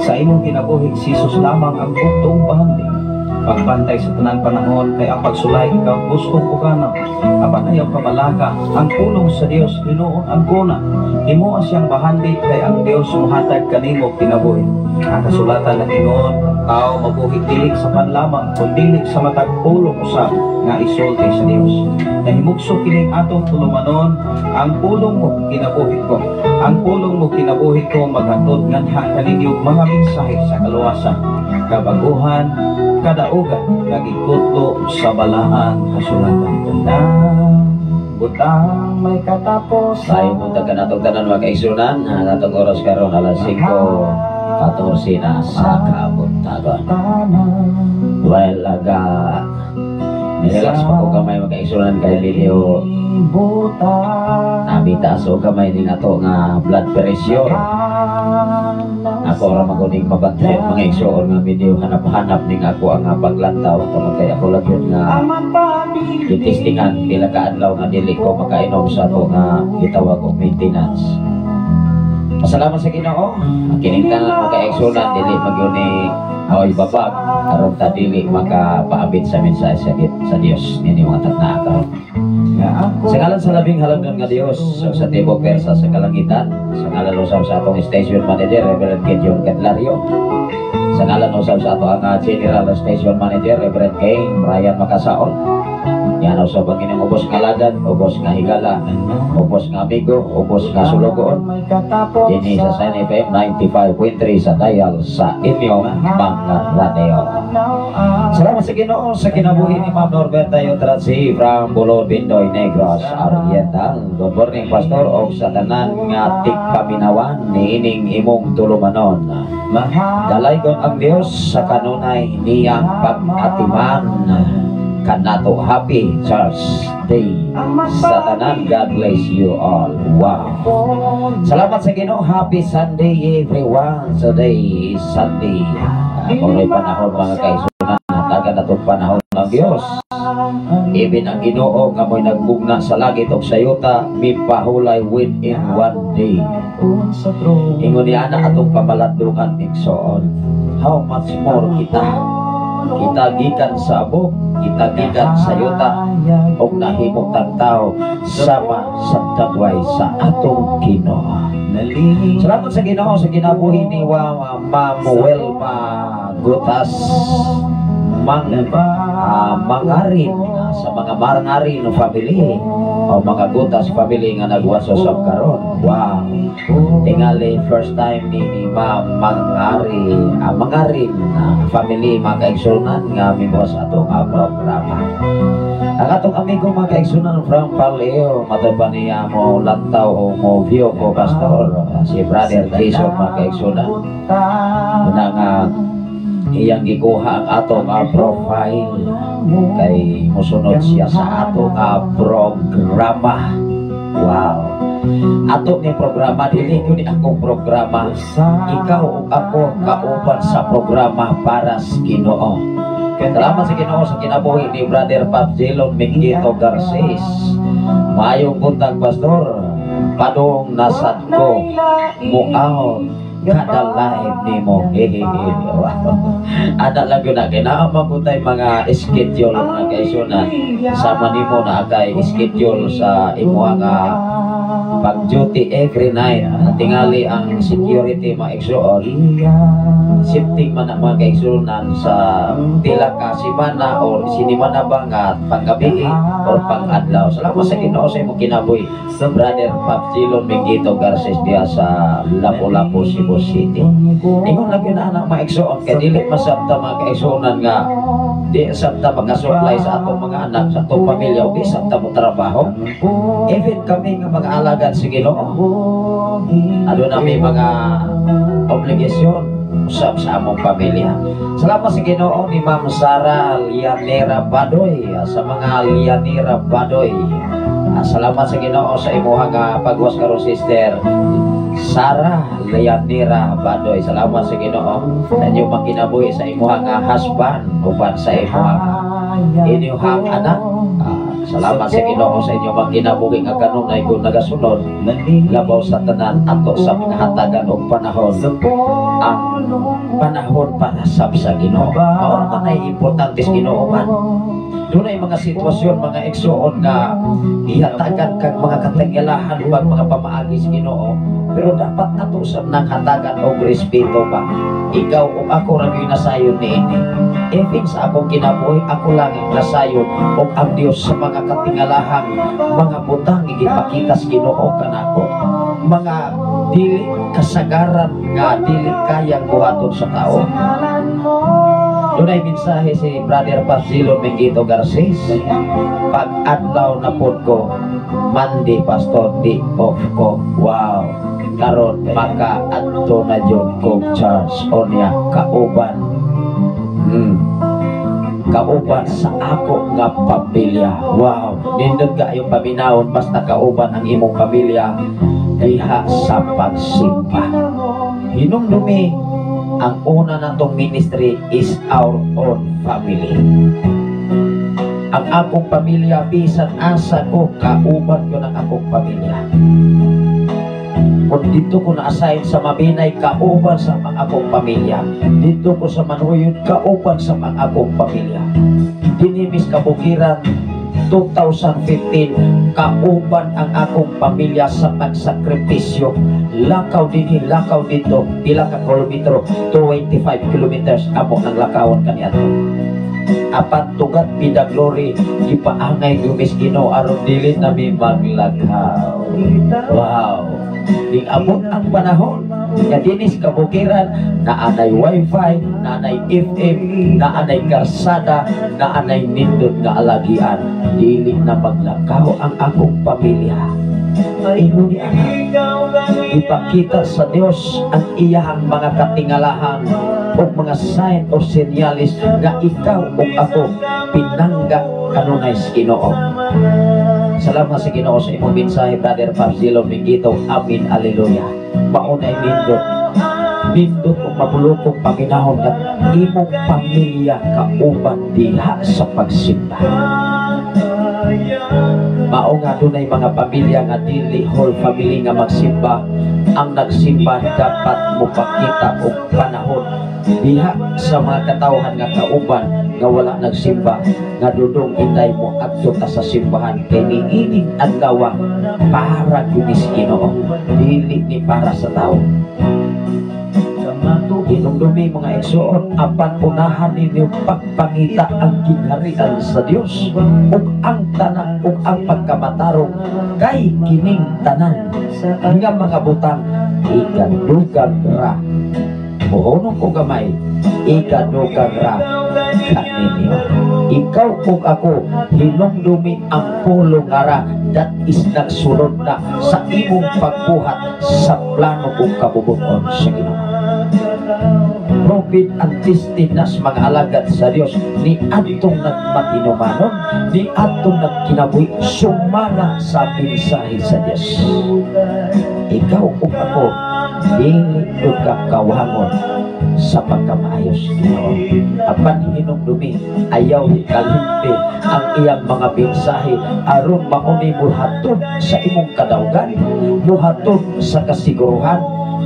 Sa imong kinabuhi, si Jesus lamang ang bugtong pahanding. pagbantay sa tanang panahon, kay ang pagsulay ikaw gusto ko kana. Apan ayaw kamalaka, ang pulong sa Dios hinuon ang kuna. Himo siyang bahandi kay ang Dios muhatag kanimo kinabuhi. Ang kasulatan ng Ginoo, tao mabuhi dili sa panlamang kundi sa matag pulong usab nga isulti sa Dios. Nahimugso kining atong tulumanon, ang pulong mo kinabuhi ko. Ang pulong mo kinabuhi ko maghatod nganha kaninyo mga mensahe sa kaluwasan, kabaguhan, kadaugan, nagikutlo sa balaan kasulatan. Butang may katapos. Tayo punta ka na itong tanan mga kaigsunan. Natong oras karon alas 5:14 na sa kabuntagon. Well, nilalakas pa ko kamay mga kaigsunan kay Lilio. Nabitaas o kamay din ato nga blood pressure. Ako ora maguning mabantay mga igsuon nga video hanap-hanap ning ako ang paglantaw tungod kay ako lang yun nga itistingan pila ka adlaw nga dili ko makainom sa ato nga gitawag og maintenance. Pasalamat sa Ginoo. Kining tanan mga kaigsunan dili magyud ni aoy babag aron ta dili makapaabit sa mensahe sa Dios nini mga tagna karon. Sa ngalan sa labing halagdan nga Dios sa tibuok persa sa kalangitan, sa ngalan usab sa atong station manager Reverend Gideon Cadlario, sa ngalan usab sa atong general station manager Reverend King Ryan Makasaon, yan usab ang inyong ubos nga lagan, ubos nga higala, ubos nga amigo, ubos nga sulugoon. Dini sa San FM 95.3 sa dial sa inyong mga radio. Salamat sa Ginoo sa kinabuhi ni Ma'am Norberta Yotrazi from Bulod, Bindoy, Negros Oriental. Good morning Pastor og sa tanan nga tigpaminawan niining imong tulumanon. Dalaygon ang Dios sa kanunay niyang pag-atiman kanato. Happy Church Day sa tanan. God bless you all. Wow. Salamat sa Ginoo. Happy Sunday everyone. Today is Sunday. Kung may panahon mga kaisunan, taga na itong panahon ng Diyos. Ibin ang Ginoo nga mo'y nagbugna sa langit o sa yuta, mipahulay within one day. Ingon niya na atong pamalandungan igsoon. How much more kita gikan sa abog, kita gikan sa yuta, o nahimong tagtao sama sa dagway sa atong Ginoo. Salamat sa Ginoo sa kinabuhi ni Mamuel Magutas mangarin sa mga marangarin no family o mga Gutas family nga nagwasosok karon. Wow. Tingali first time ni mangarin family mga kaigsunan nga mimos atong programa. Ang atong amigo mga kaigsunan from Paleo mataba niya mo lantaw o mo view ko pastor si Brother Jason mga kaigsunan. Una nga iyang gikuha ang atong profile kay musunod siya sa atong programa. Wow. Ato ni programa dili ni akong programa. Ikaw ug ako kauban sa programa para sa Ginoo. Salamat sa Ginoo sa kinabuhi ni Brother Papjelon Mingito Garces. Maayong buntag pastor. Padong nasad ko mukaw kada live ni mo. Ada lang yun na kinaamang ko tayo mga schedule mga kaisunan. Sama ni mo na kay schedule sa imo nga pag-duty every night. Tingali ang security mga igsuon. Shifting man ang mga kaigsunan sa pila ka simana o sinimana ba nga panggabi o pang-adlaw. Salamat sa Ginoo sa imong kinabuhi sa Brother Papjelon Mingito Garces diya sa Lapu-Lapu, Cebu City. Ingon lang yun anak mga igsuon kaya dili masabta mga kaigsunan nga di sabta magasupply sa atong mga anak sa atong pamilya o di sabta mo trabaho. Even kami nga mga alagad sa Ginoo ano na may mga obligasyon usap sa among pamilya. Salamat sa Ginoo ni Ma'am Sara Lianera Badoy sa mga Lianera Badoy. Salamat sa Ginoo sa imuha nga pagwas karon sister Sara Lianera Badoy. Salamat sa Ginoo sa inyong makinabuhi sa imuha nga husband uban sa imuha inyong anak. Salamat sa Ginoo sa inyo mga kinabuhi nga kanunay kung nagasunod labaw sa tanan ato sa pinahatagan og panahon. Ang panahon para sa Ginoo. Mao man ay importante sa Ginoo man. Dunay mga sitwasyon, mga eksoon nga ihatagan kag mga katangyalahan bag mga pamaagi sa Ginoo. Pero dapat nato sa nang hatagan og respeto ba. Ikaw o ako ra gyud nasayon niini. Even sa akong kinabuhi, ako lang ang nasayon og ang Dios sa mga katingalahang mga butang gipakita sa Ginoo kanako. Mga dili kasagaran nga dili kayang buhaton sa tao. Dunay mensahe si Brother Pasilo Mengito Garces. Pag-adlaw na pod ko, Monday Pastor di off ko. Wow. Karon maka adto na jud ko church onya kauban. Kauban sa ako nga pamilya. Wow. Nindot ka yung paminawon basta kauban ang imong pamilya diha sa pagsimba. Hinumdumi ang una natong ministry is our own family. Ang akong pamilya, bisan asa ko, kauban ko ng akong pamilya. Kung dito ko na-assign sa Mabinay, kauban sa mga akong pamilya. Dito ko sa Manuyod, kauban sa mga akong pamilya. Dinimis Kabukiran, 2015, kauban ang akong pamilya sa pagsakripisyo. Lakaw din, lakaw dito, pila ka kilometro, 25 kilometers amo ang lakawon kaniadto. Apat tugat pida glory, ipaangay gumis Ginoo aron dili nami maglakaw. Wow. Ding abot ang panahon nga dinis Kabukiran, naanay wifi, naanay FM, naanay karsada, naanay nindot nga alagian. Dili na maglakaw ang akong pamilya. Ingon ni anak, ipakita sa Dios ang iyang mga katingalahan o mga sign o senyalis nga ikaw o ako pinangga kanunay sa Ginoo. Salamat sa Ginoo sa imong mensahe, Brother Pasilo Mengito. Amin, alleluia. Maunay nindot, nindot o mabulokong paminahon at imong pamilya kauban diha sa pagsimba. Mao nga dunay mga pamilya nga dili whole family nga magsimba. Ang nagsimba dapat mopakita og panahon diha sa mga katawhan nga kauban nga wala nagsimba, nga dudong inday mo adto ta sa simbahan kay niining adlaw para gyud sa Ginoo, dili ni para sa tawo. Inumdumi mga igsoon, apan unahan ninyo pagpangita ang ginharian sa Dios ug ang tanan ug ang pagkamatarong kay kining tanan nga mga butang ikadugang ra. Muhunong ko gamay, ikadugang ra kaninyo. Ikaw ug ako hinumdumi ang pulong ara, that is nagsunod na sa imong pagbuhat sa plano ug kabubuton sa Ginoo. Prophet ang tistinas mga alagad sa Dios ni atong nagmatinumanon, ni atong nagkinabuhi sumala sa mensahe sa Dios. Ikaw ug ako dili ka kawangon sa pagkamaayos Ginoo. Apan hinumdumi ayaw kalimpi ang iyang mga mensahe aron mauni muhatod sa imong kadaugan, muhatod sa kasiguruhan,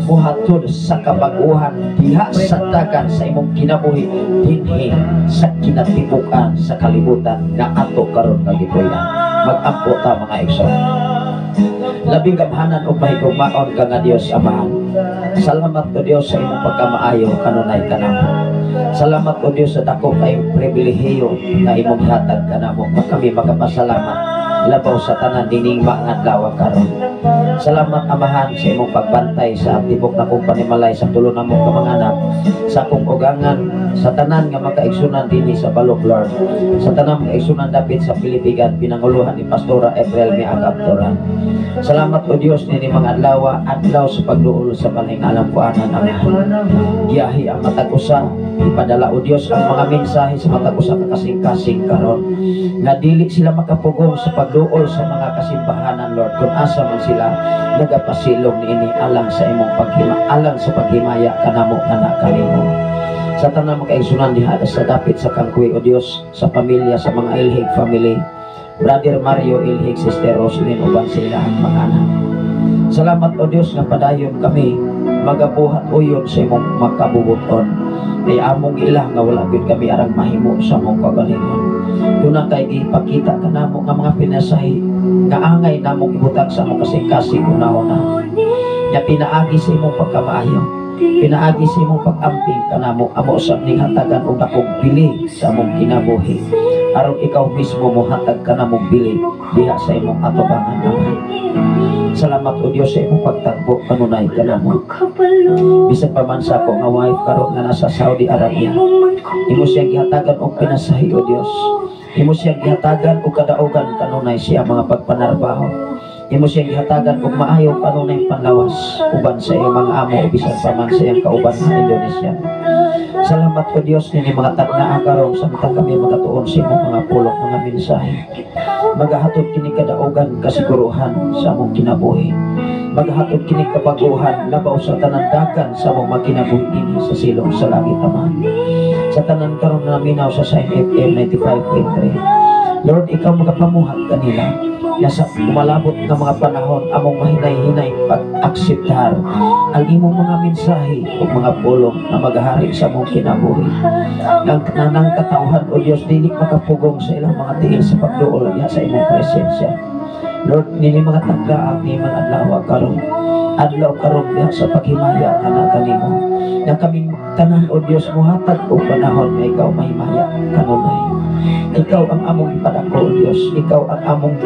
muhatod sa kabaguhan diha sa dagan sa imong kinabuhi dinhi sa kinatibukan sa kalibutan nga ato karon nga gipuy-an. Mag-ampo ta mga igsoon. Labing gamhanan o mahigugmaon ka nga Dios Amahan. Salamat o Dios sa imong pagkamaayo kanunay kanamo. Salamat o Dios sa dako kayong pribilehiyo na imong hatag kanamo. Kami magpasalamat labaw sa tanan dining mga adlaw karon. Salamat Amahan sa imong pagbantay sa atibok na kong panimalay sa tulo na mong kamanganak, sa akong ugangan, sa tanan nga makaigsunan dinhi sa Balog Lord, sa tanan makaigsunan dapit sa Pilipigan, pinanguluhan ni Pastora April Miagaptoran. Salamat o Dios nini mga adlaw, adlaw sa pagduol sa paningalang puanan Amahan. Giyahi ang matag usa, ipadala o Dios ang mga mensahe sa matag usa ka kasing-kasing karon, nga dili sila makapugong sa pagduol sa mga kasimbahanan Lord, kung asa man sila nagapasilong niini alang sa imong alang sa paghimaya kanamo kana kalimo. Sa tanang makaigsunan diha sa dapit sa kangkuy o Dios, sa pamilya, sa mga ilhig family, Brother Mario Ilhig, Sister Roslyn, uban sila ang mga anak. Salamat o Diyos nga padayon kami magabuhat uyon sa imong makabubuton. Kaya among ilah nga wala gyud kami arang mahimo sa among kagalingon. Doon na kay ipakita ka namo nga mga pinasahi nga angay namong ibutang sa among kasing-kasing una-una. Nga pinaagi sa imong pagkamaayo, pinaagi sa imong pag-amping ka namo amo sa ning hatagan og dakong bili sa among kinabuhi. Aron ikaw mismo mo hatag ka namong bili diha sa imong atubangan naman. Salamat o Diyos sa imong pagtagbo kanunay ka namo. Bisan pa man sa ako nga wife karon nga nasa Saudi Arabia, imo siyang gihatagan og pinasahi o Diyos. Imo siyang gihatagan og kadaugan kanunay siya mga pagpanarbaho. Imo siyang gihatagan og maayo kanunay panlawas uban sa iyong mga amo o bisan pa man sa iyang kauban sa Indonesia. Salamat o Diyos nini mga tagnaa karon samtang kami magatuon sa imong mga pulong mga mensahe. Magahatod kini kadaugan kasiguruhan sa among kinabuhi. Magahatod kini kabaguhan labaw sa tanan dagan sa among magkinabuhi ini sa silong sa langit Ama. Sa tanan karon na minaw sa Sign FM 95.3. Lord, ikaw magapamuhat kanila. Nasa umalabot ng mga panahon among mahinay-hinay pag-akseptar ang imong mga mensahe o mga pulong na maghahari sa among kinabuhi. Ang nanang katauhan o Diyos dili makapugong sa ilang mga tiil sa pagduol niya sa imong presensya. Lord, nini mga tagdaang ni mga adlaw karon diha sa paghimaya kana kanimo. Na kaming tanan o Diyos muhatag og panahon nga ikaw mahimaya kanunay. Ikaw ang among ipadako o Diyos, ikaw ang among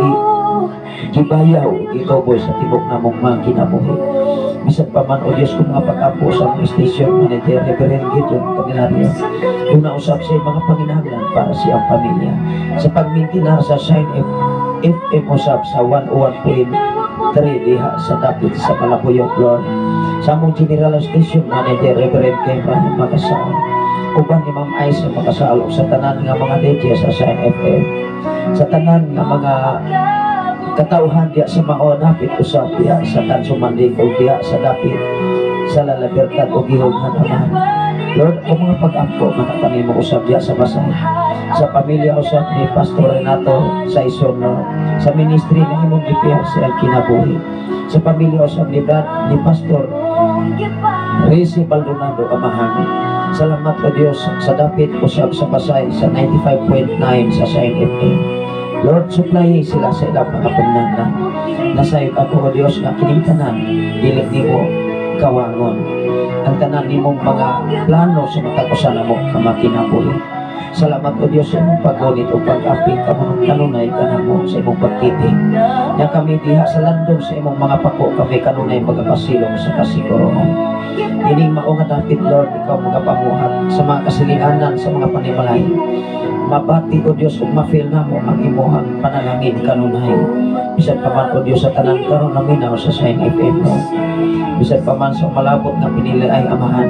gibayaw, gituboy sa tibok namong mga kinabuhi. Bisan pa man o Diyos kung mga pag-apo sa mga station manager, Reverend Gideon Candelario, yung nausap sa mga panginahanglan para siyang pamilya. Sa pagmintinar sa Sign FM usap sa 101.3 diha sa dapit sa Malabuyog, Lord. Sa among General Station Manager, Reverend Ibrahim Makasal, uban ni Ma'am Aisha Makasal, sa tanan nga mga DJ sa Sign FM, sa tanan nga mga katauhan diya sa mao dapit usap diya sa Kansumanding o diya sa dapit sa La Libertad o Gihughan Amahan. Lord, o mga pag-ampo man kami mo usap diya sa Basay, sa pamilya usap ni Pastor Renato sa Isono, sa ministry na imong gipiyak sa kinabuhi, sa pamilya usap ni Pastor Rizzy Baldonado Amahan. Salamat o Diyos sa dapit usap sa Basay sa 95.9 sa Sign FM. Lord, supply sila sa ilang mga pangnanglan. Nasayod ako o Diyos na kiningtanan, dilit ni mo kawangon. Ang tanan ni mong mga plano sa matakusan mo kamakinabuhi. Salamat o Diyos sa imong paggunit o pag-aping ka mga kanunay ka na mo sa imong pagtipig. Na kami diha sa landong sa imong mga pako kami kanunay magapasilong sa kasiguruhan. Ining mao nga dapit Lord, ikaw magapamuhat sa mga kasilianan sa mga panimalay. Mabati o Diyos ug ma-feel na mo ang imuhang panalangin kanunay. Bisan pa man o Diyos sa tanan karon na minaw sa Sign FM. Bisan pa man sa malabot nga pinili ay Amahan,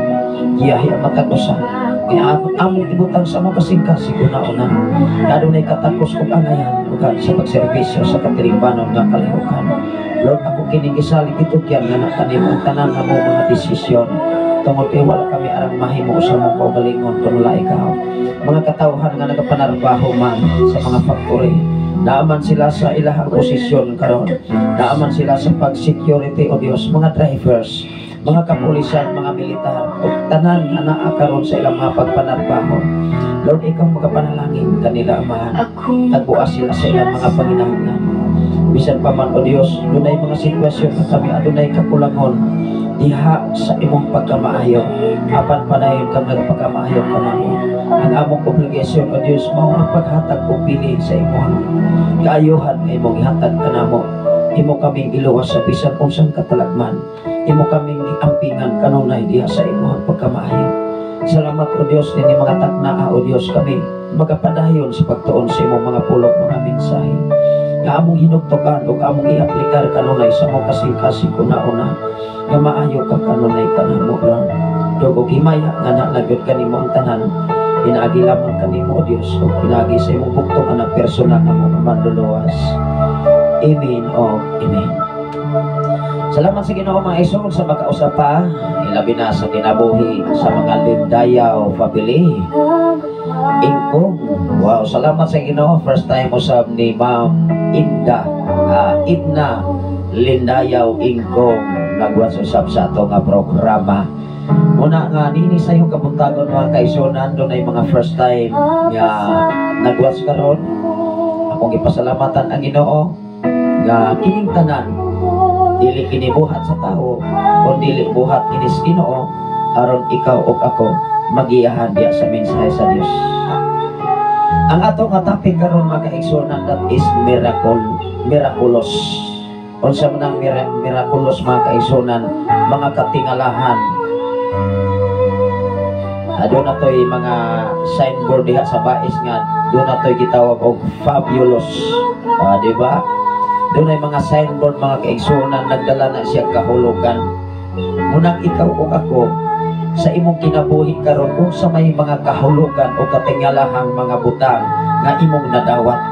giyahi ang matakusan. Kaya among ibutang sa mga kasing-kasing una-una. Adunay katakos ug angayan ug sa pagserbisyo sa katilingbanon nga kalihukan. Lord, ako kining gisalig itugyan nga kanimo ang tanan nga mo mga desisyon. Tungod kay wala kami arang mahimo sa mong kaugalingon kung wala ikaw. Mga katawhan nga nagapanarbaho man sa mga factory, naaman sila sa ilahang posisyon karon, naaman sila sa pag-security o Diyos, mga drivers, mga kapulisan, mga militar, o tanan nga naa karon sa ilang mga pagpanarbaho. Lord, ikaw magapanalangin kanila Amahan, tagbuas sila sa ilang mga panginahanglan. Bisan pa man o Diyos, dunay mga sitwasyon na kami adunay kakulangon diha sa imong pagkamaayo, apan panayon kang nagpagkamaayo ka namo. Ang among obligasyon o Diyos mao ang paghatag og pili sa imong kaayuhan nga imong ihatag ka namo. Imo kaming iluwas sa bisan unsang katalagman, imo kaming iampingan kanunay diha sa imong pagkamaayo. Salamat o Diyos nini mga tagnaa o Diyos kami magapadayon sa pagtuon sa imong mga pulong mga mensahe nga among hinugtukan ug among i-aplikar kanunay sa mga kasing-kasing una-una nga maayo ka kanunay kanamo Lord. Dugog himaya nga nalagyod kanimo ang tanan, pinaagi lamang kanimo o Diyos ug pinaagi sa imong bugtong anak personal nga mga manluluwas. Amen o Amen. Salamat sa Ginoo mga isong sa makausap pa, ilabi na sa kinabuhi sa mga Lindayaw family. Ingkong. Wow, salamat sa Ginoo. First time usab ni Ma'am Idna Lindayaw Ingkong nagwas usab sa ato nga programa. Muna nga nini sa iyong kabuntagon mga kaigsuonan, doon ay mga first time nga nagwas karon. Akong ipasalamatan ang Ginoo nga kining tanan dili kini buhat sa tao kundi dili buhat kini sa Ginoo aron ikaw ug ako magiyahan diya sa mensahe sa Dios. Ang ato nga topic karon mga kaigsuonan, that is miraculous. Unsa man ang miraculous mga kaigsuonan, mga katingalahan. Doon na to'y mga signboard diha sa bais nga doon na to'y gitawag og fabulous. Diba? Doon ay mga signboard mga kaigsuonan, nagdala na siya kahulugan. Munang ikaw o ako sa imong kinabuhi karon kung sa may mga kahulugan o katingalahang mga butang nga imong nadawat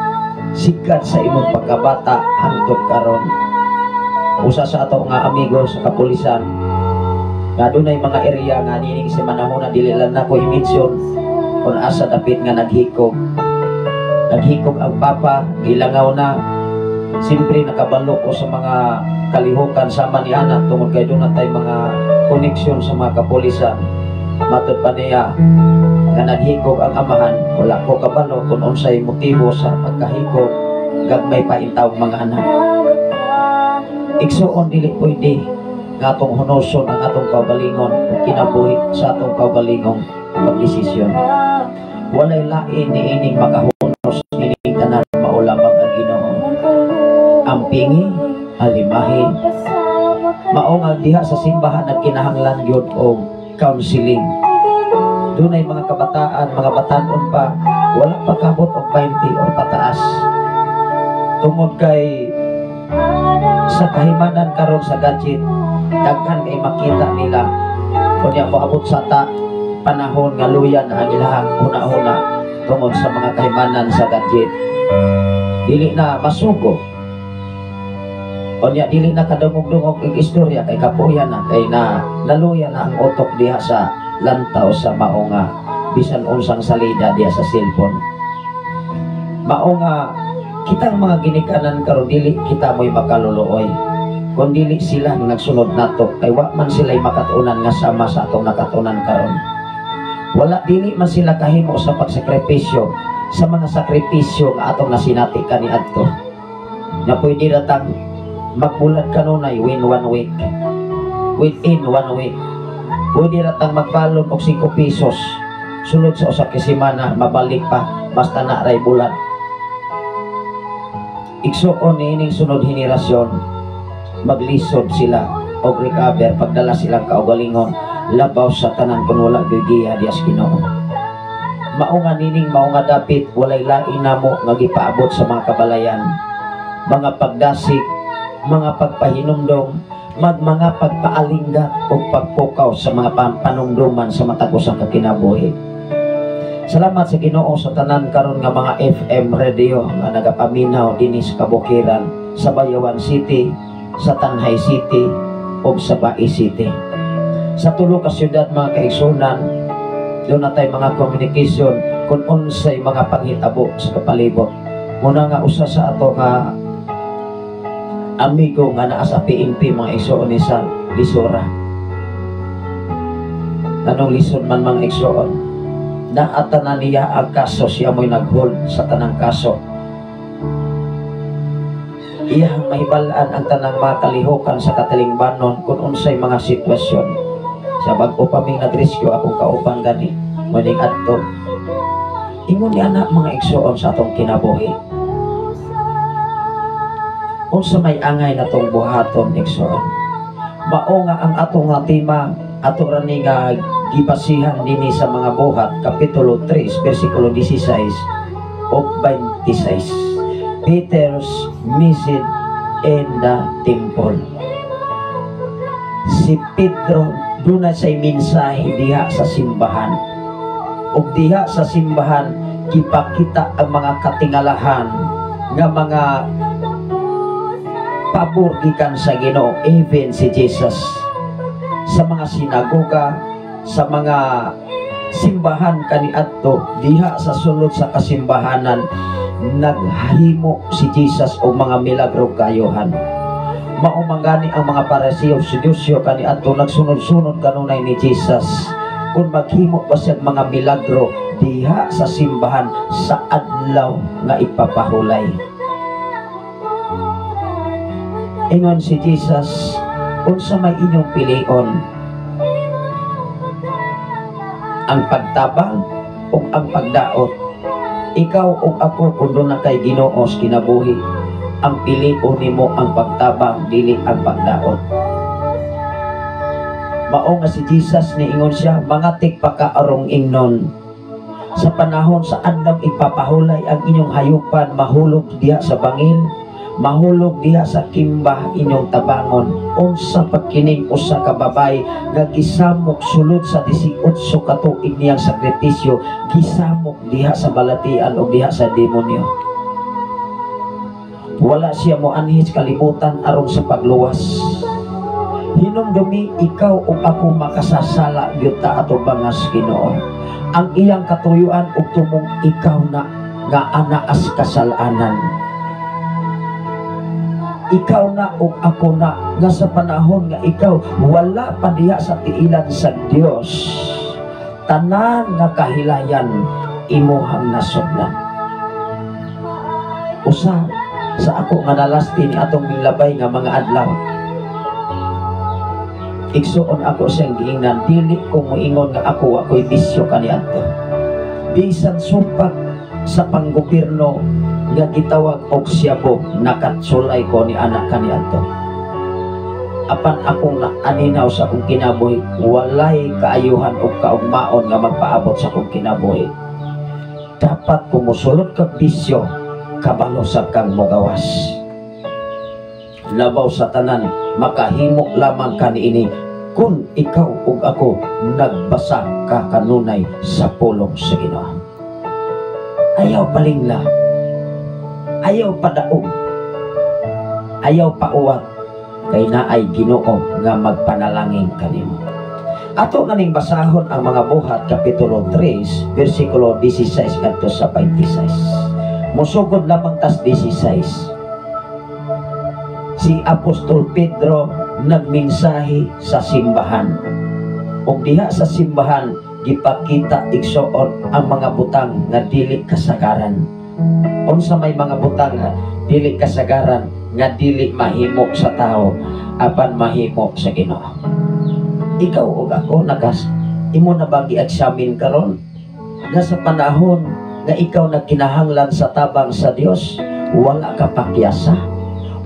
sikat sa imong pagkabata hangtod karon. Usa sa ato nga amigo sa kapulisan nga dunay mga area nga nining si manahon na dili lang nako i-mention kung asa dapit nga naghikog ang papa gilangaw na. Siyempre nakabalo ko sa mga kalihukan sama ni anak tungod kay doon natay mga koneksyon sa mga kapulisan. Matod pa niya nga naghikog ang amahan, wala ko kabalo kung unsay motibo sa pagkahikog gagmay pa intawong mga anak. Igsuon dili pwede nga atong hunoson ang atong kaugalingon kung kinabuhi sa atong kaugalingong pagdesisyon. Walay lain ni ining makahunos ining tanan maulamang ang Ginoo. Ang pingi, alimahin, maong diha sa simbahan at kinahanglan yun o counseling. Doon ay mga kabataan, mga batanon pa, wala pa kabot o 20 o pataas. Tungod kay sa kahimanan karon sa gadget, daghan kay makita nila. Kung yan moabot sa panahon nga luyan ang ilahang una-una tungod sa mga kahimanan sa gadget. Dili na masugo. Onya dili na kadungog-dungog ang istorya kay kapuyan na kay naluya na ang utok diha sa lantaw sa maonga bisan unsang salida diha sa cellphone. Maonga kitang mga ginikanan karon dili kita mo'y makaluluoy. Kung dili sila nagsunod nato kay wa man sila'y makatunan nga sama sa atong nakatunan karon. Wala dili man sila kahimo sa pagsakripisyo sa mga sakripisyo nga atong nasinati kaniadto. Na pwede ratang magbulat kanunay within 1 week. Pwede ratang magbalon og 5 pesos sulod sa usa ka semana mabalik pa basta na ray bulan. Igsuon niining sunod henerasyon maglisod sila og recover pagdala silang kaugalingon labaw sa tanan kun wala gigiya dias Ginoo. Mao nga nining mao nga dapit walay lain namo nga gipaabot sa mga kabalayan, mga pagdasig, mga pagpahinumdom, mga pagpaalinggat o pagpukaw sa mga panumduman sa matagos ang kakinabuhi. Salamat sa Ginoo sa tanan karon nga mga FM radio nga nagapaminaw dinhi sa kabukiran sa Bayawan City, sa Tanhay City o sa Bai City. Sa tulo ka syudad mga kaigsuonan, doon natay mga communication kung unsay mga panghitabo sa kapalibot. Muna nga usa sa ato nga amigo nga naa sa PNP mga igsuon ni sa Lisura. Anong lison man mga igsuon? Naatanan niya ang kaso, siya mo'y nag-hold sa tanang kaso. Iyang mahibalaan ang tanang mga kalihukan sa katilingbanon kung unsay mga sitwasyon. Sa bago pa may nag-rescue akong kaupan gani, maning adto. Ingon niya na mga igsuon sa atong kinabuhi. Unsa may angay na tong buhaton igsoon. Mao nga ang atong nga tema ato ra ni nga gibasihan dinhi sa mga buhat kapitulo 3 bersikulo 16 o 26. Peter's message in the temple. Si Pedro dunay say mensahe diha sa simbahan. Ug diha sa simbahan gipakita ang mga katingalahan nga mga pabor gikan sa Ginoo, even si Jesus sa mga sinagoga, sa mga simbahan kaniadto diha sa sulod sa kasimbahanan naghahimo si Jesus o mga milagro kayohan. Maumangani ang mga Pariseo Sedusyo kaniadto nagsunod-sunod kanunay ni Jesus kung maghimo pa siya mga milagro diha sa simbahan sa adlaw nga ipapahulay. Ingon si Jesus, unsa may inyong pilion, ang pagtabang o ang pagdaot? Ikaw o ako kung doon na kay Ginoo kinabuhi, ang pilion nimo ang pagtabang dili ang pagdaot. Mao nga si Jesus niingon siya, mangatik pa ka arong ingnon. Sa panahon sa adlaw ipapahulay ang inyong hayupan, mahulog diha sa bangin, mahulog diha sa kimba inyong tabangon. Unsa pagkining usa ka babay nga gisamok sulod sa 18 ka tuig niyang sakripisyo, gisamok diha sa balatian o diha sa demonyo. Wala siya moanhis kalibutan aron sa pagluwas. Hinumdumi ikaw o ako makasasala gyud ta ato bangas Ginoo. Ang iyang katuyuan ug tumong ikaw na nga anaas kasalanan. Ikaw na o ako na nga sa panahon nga ikaw wala pa diha sa tiilan sa Dios, tanan nga kahilayan imuhang nasudlan. Usa sa ako nga nalasti ni atong milabay nga mga adlaw, igsuon ako siyang giingnan, dili ko moingon nga ako'y bisyo kaniadto. Bisan sumpak sa panggobyerno nga gitawag og siyabo, nakatsulay ko ni anak kaniadto. Apan akong aninaw sa akong kinabuhi, walay kaayuhan o kaugmaon nga magpaabot sa akong kinabuhi. Dapat kumusulod kag bisyo, kabalo sa kang mogawas. Labaw sa tanan, makahimo lamang kaniini kung ikaw ug ako nagbasa ka kanunay sa pulong sa Ginoo. Ayaw palingla, ayaw padaog, ayaw pauwat, kay naay Ginoo nga magpanalangin kanimo. Ato ganing basahon ang mga buhat kapitulo 3 bersikulo 16 kadto sa 26. Musugod lamang tas 16. Si Apostol Pedro nagmensahe sa simbahan. Ug diha sa simbahan gipakita igsuon ang mga butang nga dili kasagaran. Unsa may mga butang nga dili kasagaran nga dili mahimo sa tao apan mahimo sa Ginoo. Ikaw ug ako imo na ba gi-examine karon nga sa panahon nga ikaw nagkinahanglan sa tabang sa Dios, wala ka pakyasa,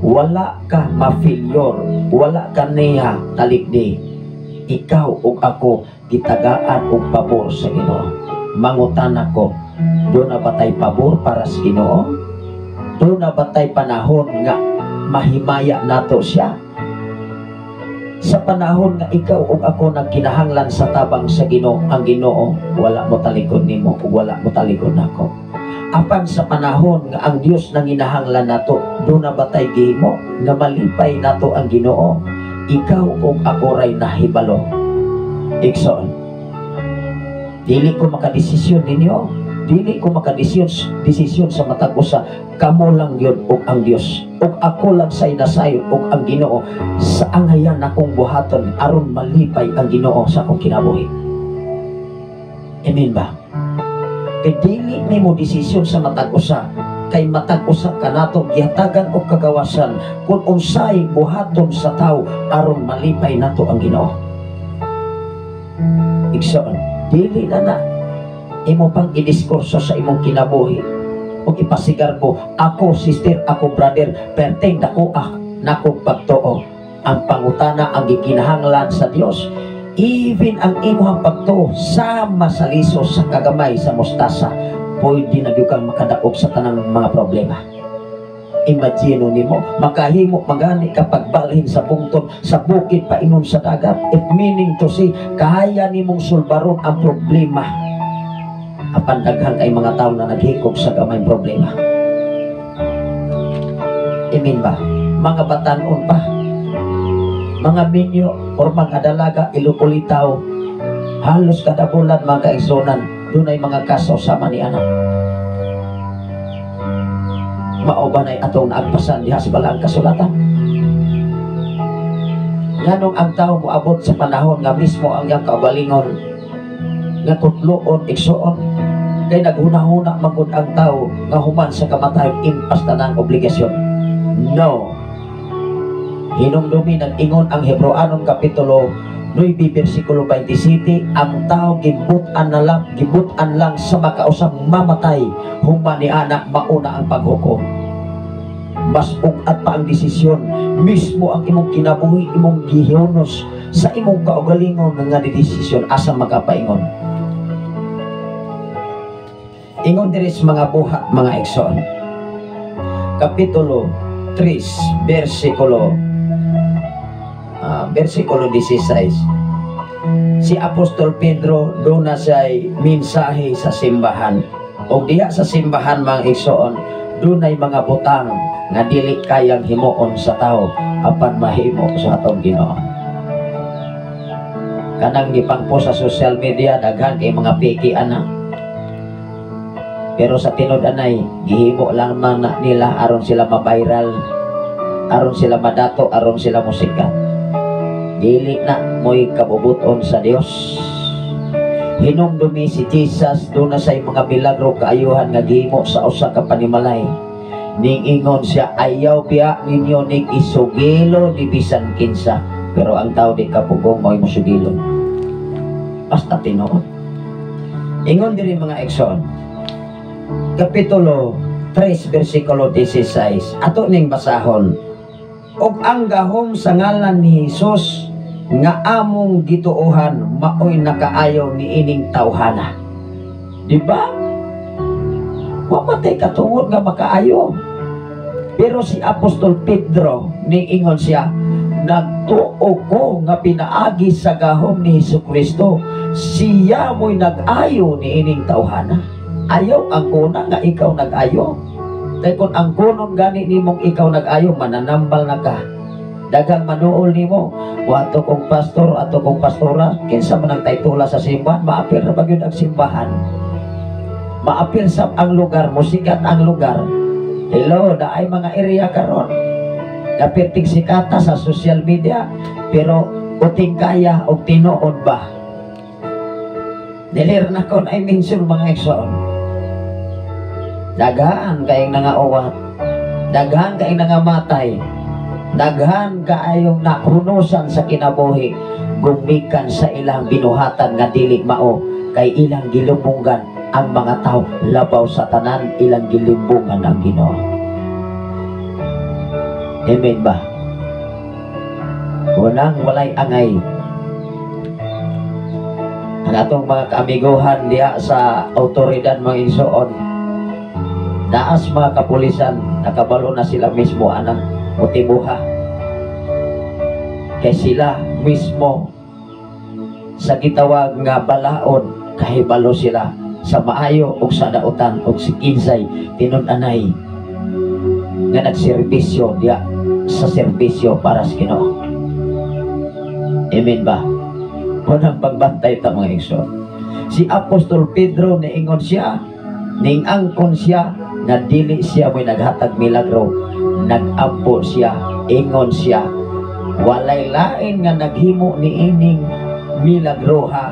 wala ka mafilyor, wala ka niya talikdi. Ikaw ug ako gitagaan og pabor sa Ginoo. Mangutan ako, doon na batay pabor para sa Ginoo? Doon na batay panahon nga mahimaya nato siya? Sa panahon nga ikaw ug ako nagkinahanglan sa tabang sa Ginoo, ang Ginoo wala mo talikod nimo ug wala mo talikod nako. Apan sa panahon nga ang Dios nanginahanglan nato, doon na batay gihimo nga malipay nato ang Ginoo, ikaw ug ako ray nahibalo. Igsoon, dili ko makadesisyon ninyo, dili ko makadesisyon sa matag usa, kamo lang yun ug ang Dios, ug ako lang say nasayon ug ang Ginoo sa angayan akong buhaton aron malipay ang Ginoo sa akong kinabuhi. Amen ba? Kay dili nimo desisyon sa matag usa, kay matag usa kanato gihatagan og kagawasan kung unsay buhaton sa tawo aron malipay nato ang Ginoo. Igsoon, dili na imo pang idiskurso sa imong kinabuhi o ipasigar ko, ako sister, ako brother, perteng dako nako pagtuo. Ang pangutana ang gikinahanglan sa Dios, even ang imong pagtuo sama sa liso sa kagamay sa mustasa, pwede na gyud kang makadaog sa tanang mga problema. Imagine nimo, makahimo magani kapag balhin sa bungtod sa bukid painon sa dagat. It meaning to say, kaya nimong sulbaron ang problema. Apan daghan kay mga tao na naghikog sa gamay problema. Amen ba? Mga batanon pa, mga minyo or mga dalaga, ilupulitaw, Halos kada bulan mga kaigsunan, doon ay mga kaso sama ni anak. Mauban ay atong naagpasan diha sa balang kasulatan. Nganong ang tao moabot sa panahon nga mismo ang iyang kaugalingon nga tutloon, igsuon, kay naghuna-huna magud ang tao nga human sa kamatayon impas na ng obligasyon. No. Hinumdumi nag-ingon ang Hebreanong Kapitulo 9 versikulo 27, ang tao gibutan lang sa makausang mamatay human ni anak mauna ang paghukom. Mas ugat pa ang desisyon mismo ang imong kinabuhi, imong gihiunos sa imong kaugalingon nga desisyon asa makapaingon. Ingon diri sa mga buhat mga igsoon. Kapitulo 3 versikulo 16. Si Apostol Pedro doon na siya'y mensahe sa simbahan. O diha sa simbahan mga igsoon, doon ay mga butang nga dili kayang himuon sa tao apan mahimo sa atong Ginoo. Kanang gipangpo sa social media daghan kay mga piki ana. Pero sa tinud anay gihimo lang man na nila aron sila ma-viral, aron sila madato, aron sila musika. Dili na mo'y kabubuton sa Dios. Hinumdumi si Jesus doon na say mga milagro kaayuhan nga gihimo sa usa ka panimalay. Ning ingon siya, ayaw biya ninyo ning isugilo ni bisan kinsa, pero ang tao di kapugong mo'y musugilo. Basta tinuod. Ingon diri mga igsoon, Kapitulo 3 versikulo 16, ato ning basahon. Og ang gahom sa ngalan ni Jesus nga among gituohan maoy nakaayaw ni ining tawhana. Diba? Wamatay katungod nga makaayo. Pero si Apostol Pedro niingon siya, nagtuo ko nga pinaagi sa gahom ni Jesucristo, siya mo'y nag-ayo ni ining tawhana. Ayaw ang kuna nga ikaw nag-ayo. Kaya kung ang kunon gani nimong ikaw nag-ayo, mananambal na ka. Dagang manuol nimo, wato kong pastor, ato kong pastora, kinsa man ang taytula sa simbahan, maapil na bagyod ang simbahan. Maapil sa ang lugar, musikat ang lugar. Hello, daay mga area karon. Kapirtig sikata sa social media, pero uting kaya o tinuod ba? Dilir na kon ay mention mga igsoon. Daghan kayong nangaawat, daghan kayong nangamatay, daghan kaayong nahunusan sa kinabuhi, gumikan sa ilang binuhatan nga dili mao, kay ilang gilumbungan ang mga tao, labaw sa tanan ilang gilumbungan ang Ginoo. Amen ba? Unang walay angay. Ang atong mga kaamiguhan diya sa autoridad mga igsoon, naas mga kapulisan, nakabalo na sila mismo anang motibuha. Kay sila mismo sa gitawag nga balaod, kahibalo sila sa maayo o sa dautan o si kinsay tinun-anay nga nagserbisyo diya sa serbisyo para sa Ginoo. Amen ba? Unang pagbantay ta mga igsoon. Si Apostol Pedro niingon siya, ning angkon siya nga dili siya mo'y naghatag milagro, nag-ampo siya, ingon siya, walay lain nga naghimo ni ining milagro ha,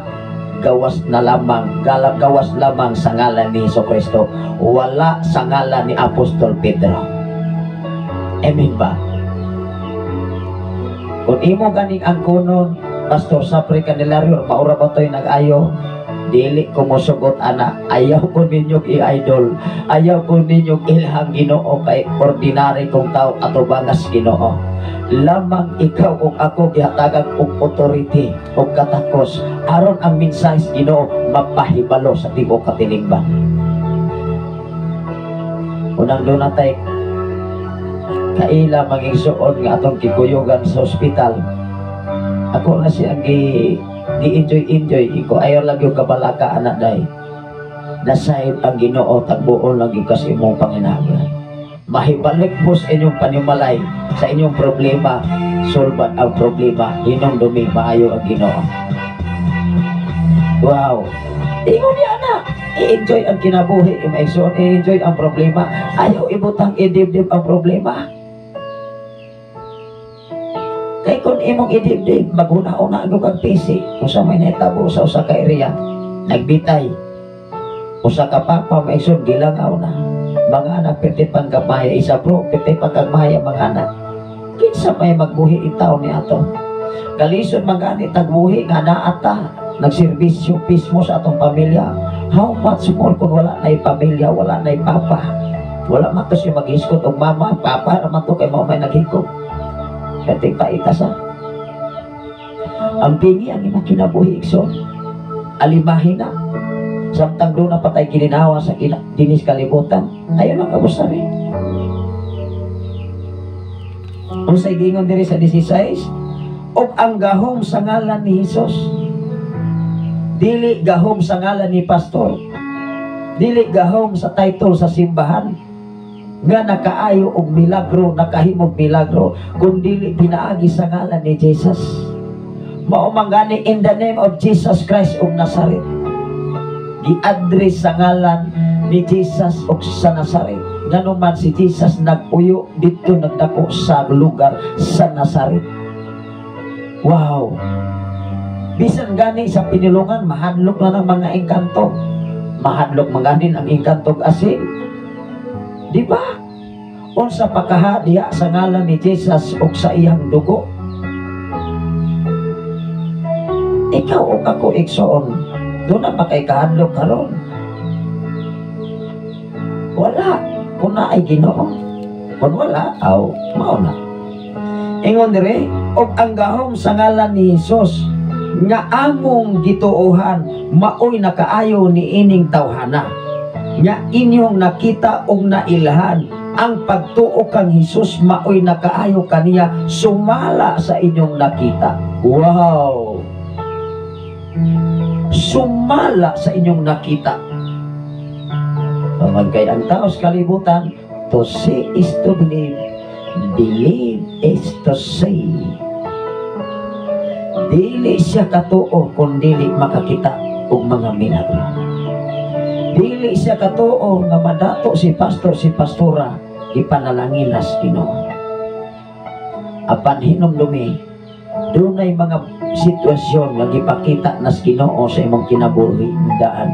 gawas lamang sa ngalan ni Jesucristo, wala sa ngalan ni Apostol Pedro. Amen ba? Kung imo ganing angkonon, Pastor Sapri Candelario, maura ba to'y nag-ayo? Dili ko mo sugot ana, ayaw ko ninyong i-idol, ayaw ko ninyong ilhang Ginoo kay ordinary kong tao ato bangas Ginoo. Lamang ikaw o ako gihatagan og authority o katakos aron ang mensahe Ginoo mapahibalo sa tibuok katilingban. Unang doon natay kaila magigsuon nga atong kikuyogan sa ospital. Ako na siya gi-enjoy iko ayaw lang yung kabalaka anak day. Nasayod ang Ginoo tagbuon lang yung kasi imong panginabuhi. Mahibalik mo sa inyong panimalay, sa inyong problema, solban ang problema, hinong dumi maayo ang Ginoo. Wow. Ingon niya na. I-enjoy ang kinabuhi, i-maigsoon, i-enjoy ang problema. Ayaw ibutang idibdib ang problema. Kaya kung imong idibdib, maguna-una ang kag pisi. Kung sa may netabo sa usa ka area, nagbitay. Usa ka papa, maigsoon, gilangaw na. Mga anak, piti pang gamaya. Isa bro, piti pang gamaya mga anak. Kinsa may magbuhi itaw ni ato. Kalisod magani tagbuhi nga naata. Nagserbisyo pismo sa atong pamilya. How much more kung wala na'y pamilya, wala na'y papa. Wala man to siya mag-iskot o mama, papa, naman to kay mga may naghikot. Kating paitas ha. Ang pingi ang imong kinabuhi, Ikson. Alimahin na. Samtang doon na patay kilinawa sa dinis kalibutan. Ayaw lang kabusta rin. Kung sa igingon diri sa 16, o ang gahom sa ngalan ni Jesus. Dili gahom sa ngalan ni pastor. Dili gahom sa title sa simbahan. Nga nakaayo og milagro, nakahimog milagro, kung dili pinaagi sa ngalan ni Jesus. Maumangani in the name of Jesus Christ of Nazareth. Gi-address sa ngalan ni Jesus og sa Nazareth. Nganuman si Jesus nag-uyo dito, nagdako sa lugar sa Nazareth. Wow. Bisan gani sa pinilungan, mahadlok na ng mga engkanto. Mahadlok maganin ang engkanto asin. Di ba? Unsa pakahadiya sa ngalan ni Jesus o sa iyang dugo. Ikaw o ako, Ikson, doon na pa kay kahadlok karon. Wala. Kung na ay Ginoo. Kung wala, aw, mauna. Ingon dire, og ang gahom sa ngalan ni Jesus nga among gituohan maoy nakaayo ni ining tawhana nga inyong nakita og nailhan ang pagtuo kang Jesus maoy nakaayo kaniya sumala sa inyong nakita. Wow, sumala sa inyong nakita. Kay ang tao sa kalibutan, to see is to believe, believe is to see. Dili siya katuo kung dili makakita og mga milagro. Dili siya katuo nga madato si pastor si pastora ipanalangin nas Ginoo. Apan hinumdumi dunay mga sitwasyon nga gipakita nas Ginoo sa imong kinabuhi daan.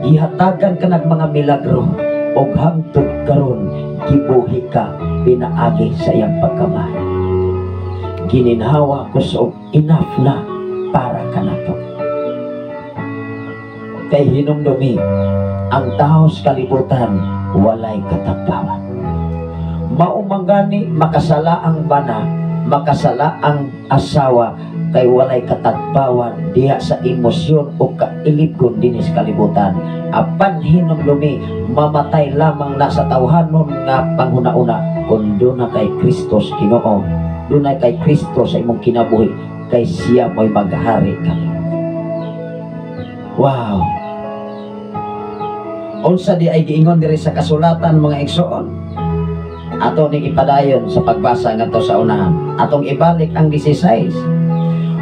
Ihatagan ka ng mga milagro og hangtod karon gibuhi ka pinaagi sa iyang pagkamay. Gininhawa ko so enough na para ka na to. Kay hinumdumi ang tao sa kalibutan walay katagpawan. Maumangani makasala ang bana, makasala ang asawa, kay walay katagpawan diha sa emosyon o kailipgon din sa kalibutan. Apan hinumdumi mamatay lamang na sa tawhanon nga panghuna-una kung doon na kay Kristos Ginoo, doon na kay Kristo sa imong kinabuhi, kay siya mo'y maghari ka. Wow. Unsa di ay giingon diri sa kasulatan mga igsoon. Ato ning ipadayon sa pagbasa ngadto sa unahan. Atong ibalik ang 16.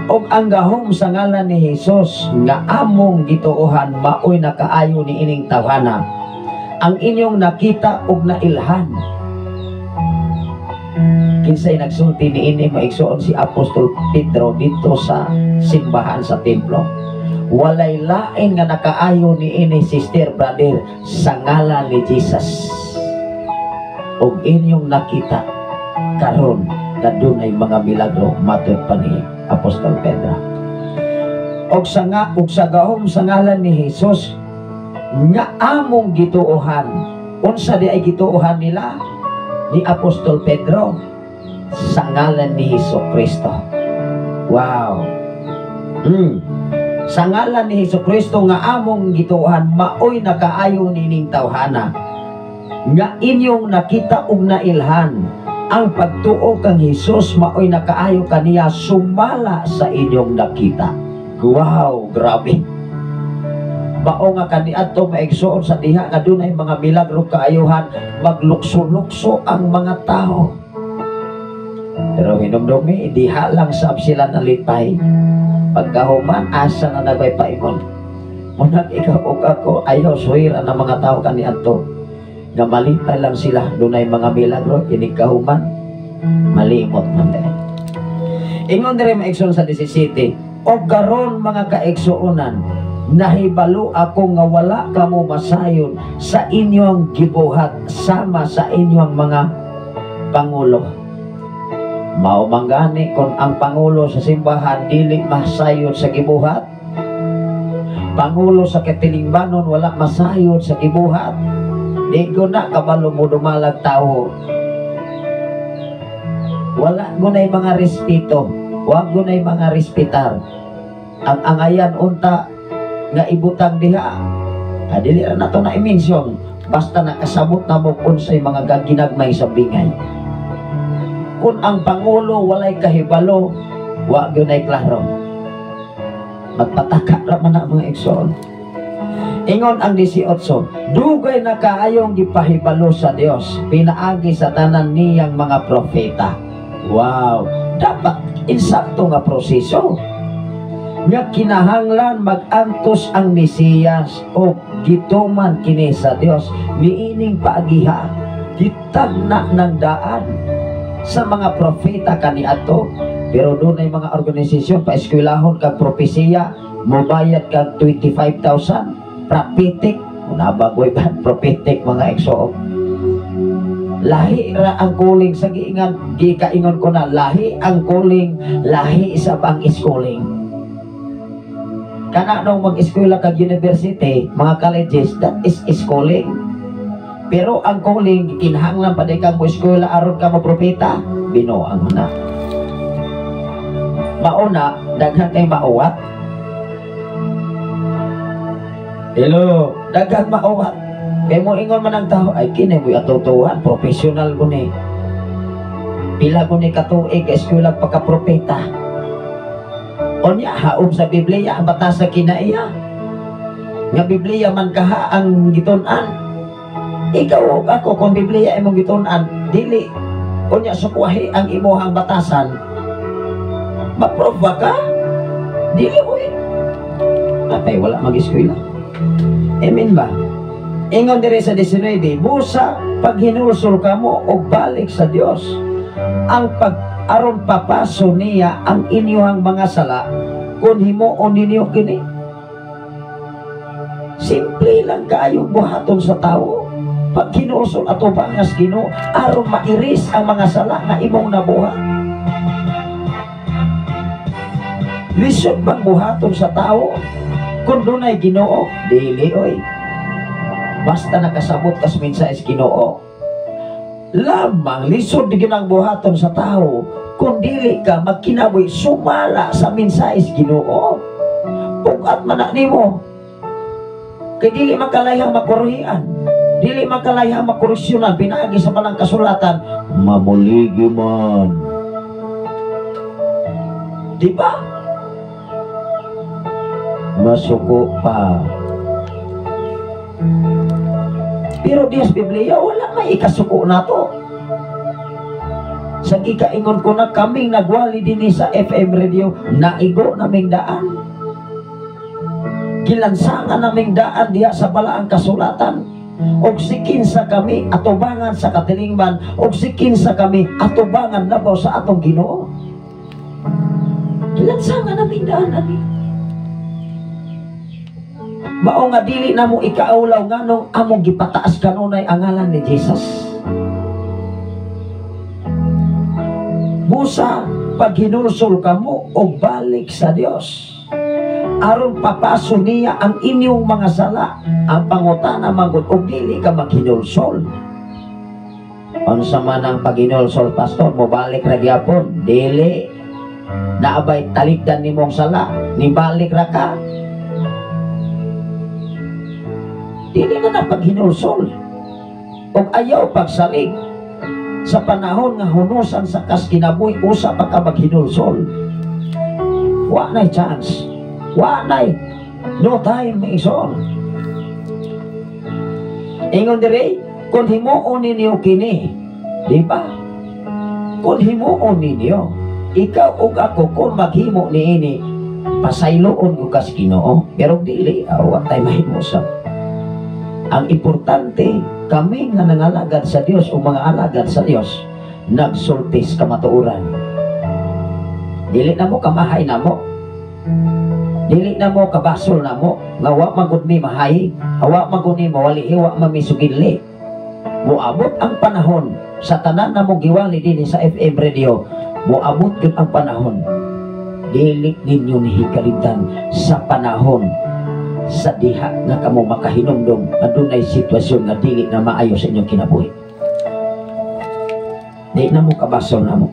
Og ang gahom sa ngalan ni Jesus nga among gituohan maoy nakaayo ni ining tawhana. Ang inyong nakita og nailhan. Kinsay nagsulti ni ini mo igsoon si Apostol Pedro dito sa simbahan sa templo. Walay lain nga nakaayo ni ini sister brother sa ngalan ni Jesus. Og inyong nakita karon kadunay mga milagro matud pa ni Apostol Pedro. Og sa gahom sa ngalan ni Jesus nga among gituohan. Unsa di ay gituohan nila ni Apostol Pedro? Sa ngalan ni Jesucristo. Wow. Sa ngalan ni Jesucristo nga among gituohan maoy nakaayo nining tawhana nga inyong nakita og nailhan ang pagtuo kang Jesus maoy nakaayo kaniya sumala sa inyong nakita. Wow, grabe. Mao nga kaniadto maigsuon sa diha nga dunay mga milagro kaayuhan, maglukso-lukso ang mga tao. Pero hinumdumi diha lang sab sila nalipay. Pagkahuman, asa na nagay paingon. Munang ikaw o ako, ayaw suwira ng mga tao kaniadto. Nga malipay lang sila, dunay mga milagro, inikahuman, malimot man dahil. Ingon dire maigsoon sa 17, o karon mga kaigsuonan, nahibalo ako nga wala kamo masayon sa inyong gibuhat sama sa inyong mga pangulo. Mao manggani kung ang pangulo sa simbahan dili masayon sa gibuhat, pangulo sa katilingbanon wala masayon sa gibuhat, di ko na kabalo mo dumalag tao. Wala gunay mga respeto, wag gunay mga respetar. Ang angayan unta nga ibutang diha, dili ra nato na i-mention, basta nakasabot na mo unsay mga gaginagmay sa bingay. Kung ang pangulo walay kahibalo, wa gunay klaro, magpataka ra man ang mga igsoon. Ingon ang 18, dugay na kaayong gipahibalo sa Dios pinaagi sa tanan niyang mga propeta. Wow, dapat insakto nga proseso nga kinahanglan mag-antos ang Mesiyas o gituman kini sa Dios niining paagiha gitagna ng daan sa mga propeta kaniadto. Pero doon ay mga organisasyon paeskwelahon kag propesiya, mobayad kag 25,000 prophetic, nabagoy ba prophetic mga igsoon. Lahi ra ang kuling sa giingan, gikaingon ko na lahi ang kuling, lahi sa pang-schooling. Kana nung mag-eskwela kag university, mga colleges, that is schooling. Pero ang calling, kinahanglan pa din kang mo-eskwela aron ka mo-propeta, binuang mo na. Mauna, daghan kay mauwat. Hello, daghan mauwat. Kaya mo ingon man ang tao, ay kinay mo atutuhan, professional ko ni. Pila ko ni katuig, eskwela pagka-propeta. O niya, haom sa Biblia, ang batas sa kinaiya. Nga Biblia man kaha ang gitunan. Ikaw o ako, kung Biblia ay mong gitunan, dili. O niya, sukwahi ang imuhang batasan. Maprove ba ka? Dili ko eh. Apay, wala mag-eskwela. Amen ba? Ingon dire sa 19, busa pag hinulsol ka mo o balik sa Dios ang pag-aron papaso niya ang inyong mga sala kung himuon ninyo kini. Simple lang kayong buhaton sa tao pag hinulsol ato bangas Ginoo aron mairis ang mga sala nga imong nabuhat. Lisod bang buhaton sa tao kung dunay Ginoo? Dili oy. Basta nakasabot kas mensahe Ginoo. Lamang lisod di ginang buhaton sa tao kung dili ka magkinaboy sumala sa mensahe Ginoo. Bukat man na nimo. Kay dili makalayang makorhian, dili makalayang makorupsyonan pinaagi sa malang kasulatan, mamuligi man. Di ba? Masuko pa. Pero Diyos Biblia, wala may ikasuko na to. Sa ikaingon ko na kaming nagwali din sa FM radio, naigo naming daan. Gilansangan naming daan diha sa balaang kasulatan. Og sikinsa kami atubangan sa katilingban, og sikinsa kami atubangan labaw sa atong Ginoo. Gilansangan naming daan ani. Mao nga dili na mo ikaulaw nga nung among gipataas kanunay ang ngalan ni Jesus. Busa pag hinulsol ka mo o balik sa Dios aron papaso niya ang inyong mga sala. Ang pangutana magud og dili ka maghinulsol. Unsa man ang paghinulsol pastor, mo balik ra gyapon? Dili. Naabay talikdan nimong sala, ni balik ra ka. Dili na paghinulsol o ayaw pagsalig sa panahon nga hunusan sa kaskinabuhi usa pa ka maghinulsol. Wa na'y chance, wa na'y no time may ison. Ingon dire kung himuon ninyo kini, di ba? Kung himuon ninyo, ikaw ug ako kung maghimo niini, pasayloon ko kas Ginoo, pero dili wa tay mahimo sa. Ang importante kami nga nangalagad sa Dios o mga alagad sa Dios nagsultis kamatuoran. Dili na mo kamahay na mo, dili na mo kabasol na mo, nga wa magud mi mahay, wa magud ni mawali, wa mamisugili. Moabot ang panahon sa tanan na mo giwali din sa FM radio, moabot gyud ang panahon. Dili ninyo nihikalimtan sa panahon sa diha nga kamo makahinumdum adunay sitwasyon nga dili na maayo sa inyong kinabuhi. Di na mo kabasol na mo.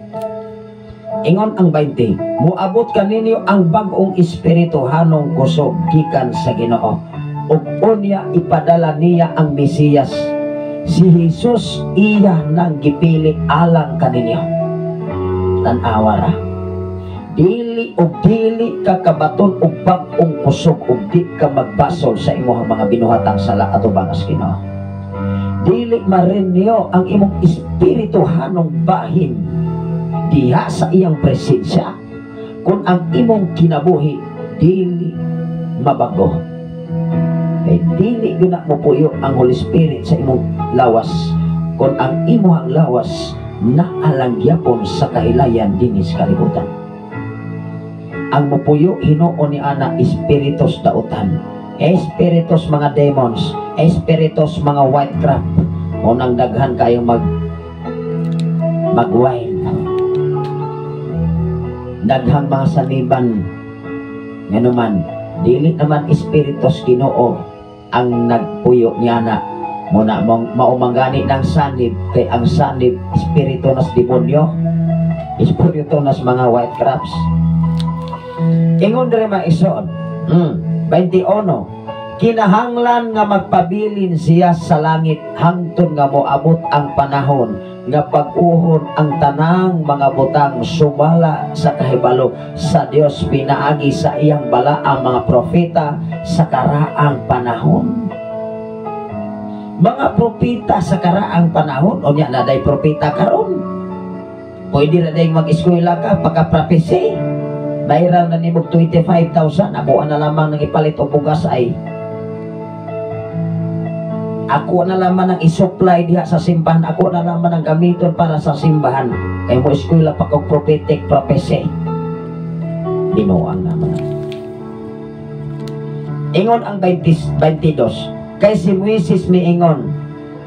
Ingon ang 20, moabot kaninyo ang bag-ong espiritu hanong kusog gikan sa Ginoo. Ug unya ipadala niya ang Mesiyas. Si Jesus iya nang gipili alang kaninyo. Tan-awa ra. Dili og dili ka kabaton og bag-ong kusog ug di ka magbasol sa imong mga binuhatang sala atubang sa Ginoo. Dili marinyo ang imong espiritu hanong bahin diha sa iyang presensya kung ang imong kinabuhi dili mabago. Kay dili gyud mo puyo ang Holy Spirit sa imong lawas kung ang imong lawas naalangyapon sa kahilayan dinis kalibutan. Ang mupuyo hinuon ni ana espiritus dautan, espiritus mga demons, espiritus mga white crab, o nang daghan kayong mag-wine, daghang mga saniban nga naman dili naman espiritus Ginoo ang nagpuyo ni ana. Muna maumangani ng sanib, kay ang sanib espiritu nas demonyo, espiritu nas mga white crabs. Ingon diri mga igsoon, 21, kinahanglan nga magpabilin siya sa langit hangtod nga moabot ang panahon nga pag-uhon ang tanang mga butang sumala sa kahibalo sa Dios pinaagi sa iyang balaang mga propeta sa karaang panahon. Mga propeta sa karaang panahon, o niya na day propeta karon. Pwede na day mag-eskwela ka pagka-prophecy. Viral na nimog 25,000, ako na lamang nang ipalit o bugas ay ako na lamang nang isupply diha sa simbahan, ako na lamang nang gamiton para sa simbahan. Kay mo eskwela pa kong prophetic prophecy. Dinuang naman. Ingon ang 22, kay si Moises miingon,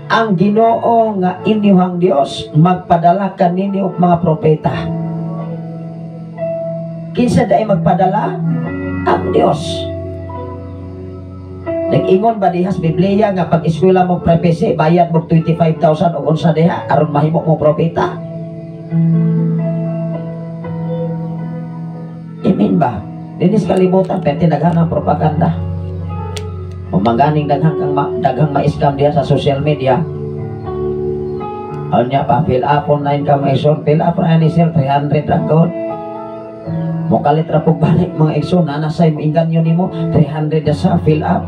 ang Ginoo nga inyong Dios magpadala kaninyo mga propeta. Kinsa dai magpadala? Ang Dios. Nag-ingon ba diha sa Biblia nga pag eskwela mo prophecy bayad mo 25,000 o unsa diha aron mahimo mo propeta? Amen ba? Dinis kalibutan pwede daghang propaganda. Umangganing daghang ma-scam diha sa social media. Anya pa fill up online ka maison, fill up ra ni sir 300 ra god. Mo kalit ra pug balik mga igsoon na nasay mo inganyo nimo 300 sa fill up.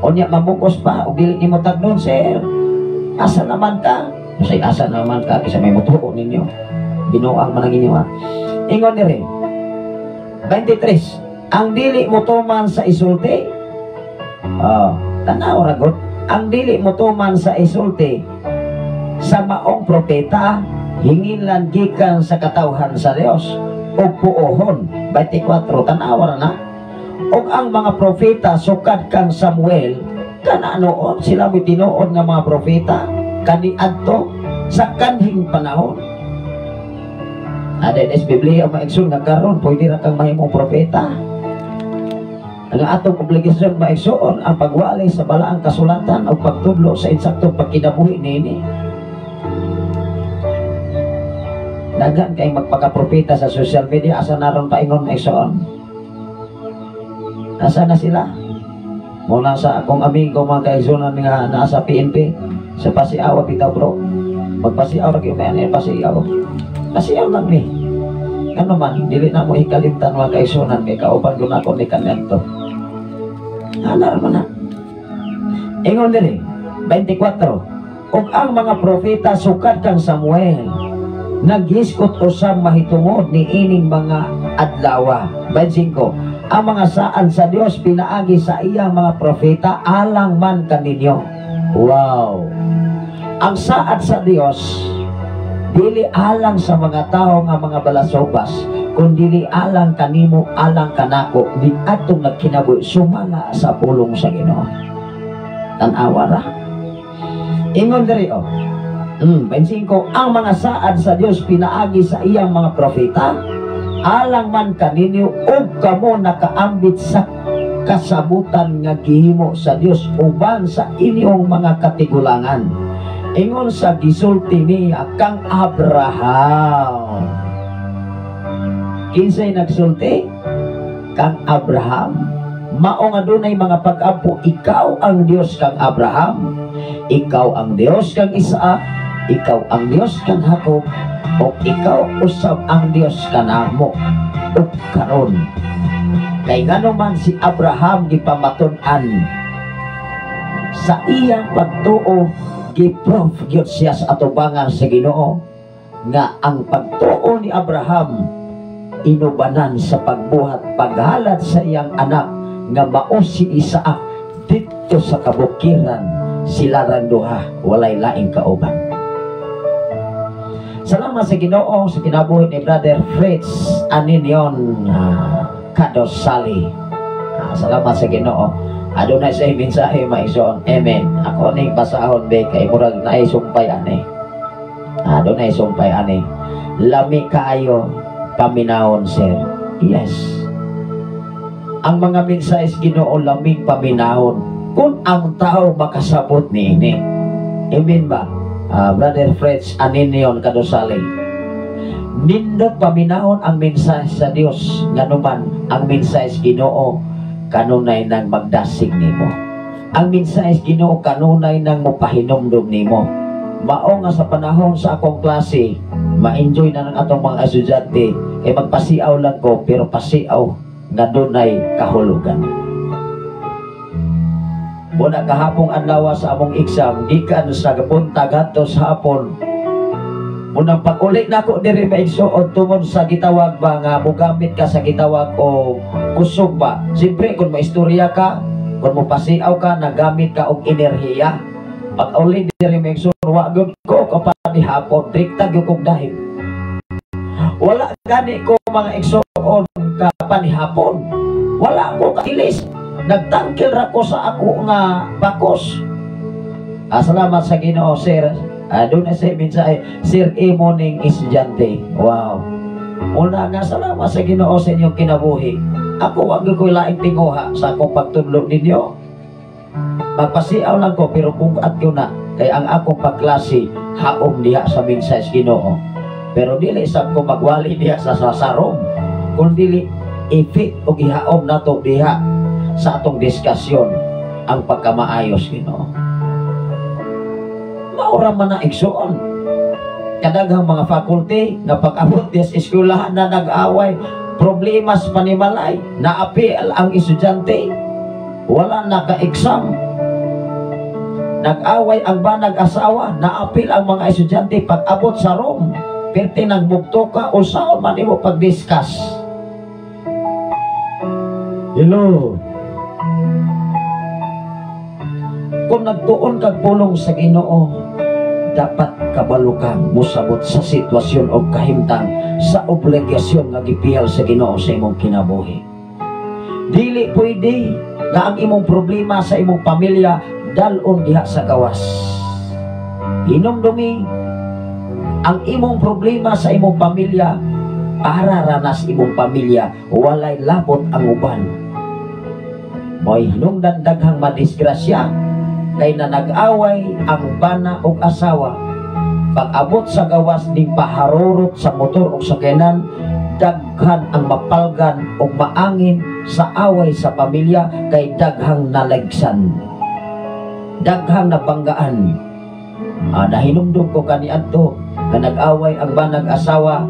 Onya mamukos pa ug dili nimo tagnon sir. Asa naman ka? Say asa naman ka isa may mutuo ninyo. Binuang man ang inyo ha. Ingon diri. 23. Ang dili mo tuman sa isulti. Tanaw ra gud. Ang dili mo tuman sa isulti sa maong propeta hinginlan gikan sa katawhan sa Dios o puohon. 24. Tanaw ra na. Og ang mga propeta sukad kang Samuel kananoon sila may tinuod nga mga propeta kaniadto sa kanhing panahon. Ada des Biblia maigsoon nga karon pwede ra kang mahimong propeta. Ang atong obligasyon maigsoon ang pagwali sa balaang kasulatan o pagtudlo sa insaktong pagkinabuhi nini. Daghan kay magpakapropeta sa social media asa naron paingon maigsoon. Asa na sila? Muna sa akong amigo mga kaigsunan nga nasa PNP sa Pasiaw bitaw bro. Magpasiaw ra gyud man pasiaw. Pasiaw lang ni. Ano man dili na mo ikalimtan mga kaigsunan kay kauban ko na ako ni kanento. Ana man na. Ingon diri 24. Ug ang mga propeta sukad kang Samuel naghiskot usab mahitungod ni ining mga adlaw. 25. ang mga saan sa Dios pinaagi sa iyang mga propeta alang man kaninyo. Wow. Ang saad sa Dios dili alang sa mga tao nga mga balasobas, kundi alang kanimo, alang kanako, di atong nagkinabuhi sumala sa pulong sa Ginoo. Tan-awa ra. Ingon diri o. 25, ang mga saad sa Dios pinaagi sa iyang mga propeta alang man kaninyo ug kamo nakaambit sa kasabutan nga gihimo sa Dios uban sa inyong mga katigulangan. Ingon sa gisulti niya kang Abraham. Kinsay nagsulti? Kang Abraham. Mao nga dunay mga pag-ampo, ikaw ang Dios kang Abraham, ikaw ang Dios kang Isaac, ikaw ang Dios kang Jacob, o ikaw usab ang Dios kanamo ug karon. Kay ngano man si Abraham gipamatud-an sa iyang pagtuo, giproof gyud siya sa atubangan sa Ginoo nga ang pagtuo ni Abraham inubanan sa pagbuhat paghalad sa iyang anak nga mao si Isaac dito sa kabukiran sila rang duha walay laing kauban. Salamat sa Ginoo sa kinabuhi ni Brother Fritz Aninyon Kadosali. Salamat sa Ginoo. Adunay sa mensahe maigsoon. Amen. Ako ning basahon be kay murag naay sumpay ani. Adunay sumpay ani. Lami kaayo paminahon sir. Yes. Ang mga mensahe sa Ginoo lamig paminahon kung ang tao makasabot niini. Amen ba? Brother Fritz Aninyon Kadosali. Nindot paminahon ang mensahe sa Dios nganuman ang mensahe sa Ginoo kanunay nang magdasig nimo. Ang mensahe sa Ginoo kanunay nang mopahinomdom nimo. Mao nga sa panahon sa akong klase, ma-enjoy na ng atong mga estudyante kay magpasiaw lang ko pero pasiaw nga dunay kahulugan. Muna kahapong adlaw sa among exam, gikan sa gapunta gadto sa hapon. Munang pag-ulit na ako diri maigsuon tungod sa gitawag ba nga mugamit ka sa gitawag o kusog ba. Siyempre kung maistorya ka, kung mupasiaw ka, nagamit ka og enerhiya. Pag-ulit diri maigsuon, wagod ko kapag hapon, trikta gyud kog dahil. Wala gani ko mga igsuon ka panihapon. Wala ko kailis. Nagtangkil ra ko sa ako nga bakos. Salamat sa Ginoo sir. Doon na sa mensahe, Sir Imo ning estudyante. Wow. Una nga salamat sa Ginoo sa inyong kinabuhi. Ako wag ko laing tinguha sa akong pagtudlo ninyo. Magpasiaw lang ko pero bugat ko na kay ang akong pagklase haom diha sa mensahe sa Ginoo. Pero dili sa ko magwali diha sa sasarom. Kung dili ifit o gihaom nato diha sa atong diskusyon ang pagkamaayos Ginoo. Maura man na igsuon. Kadaghang mga faculty na pag-abot sa eskwelahan na nag-away, problema sa panimalay, na-appeal ang estudyante, wala naka-exam. Nag-away ang banag asawa, na-appeal ang mga estudyante pag-abot sa room. Perti nagbugto ka o saan man mo pag-discuss. Hello. Kung nagtuon kag pulong sa Ginoo, dapat kabalo kang musabot sa sitwasyon o kahimtang sa obligasyon nga gipihal sa Ginoo sa imong kinabuhi. Dili pwede nga ang imong problema sa imong pamilya dalon diha sa gawas. Hinumdumi ang imong problema sa imong pamilya para ranas imong pamilya walay labot ang uban. Mo'y hinungdan daghang madisgrasya kay na nag-away ang bana o asawa. Pag-abot sa gawas ning paharurot sa motor o sakyanan, daghan ang mapalgan o maangin sa away sa pamilya kay daghang nalagsan, daghang nabanggaan. Nahinumdum ko kaniadto na nag-away ang banag asawa,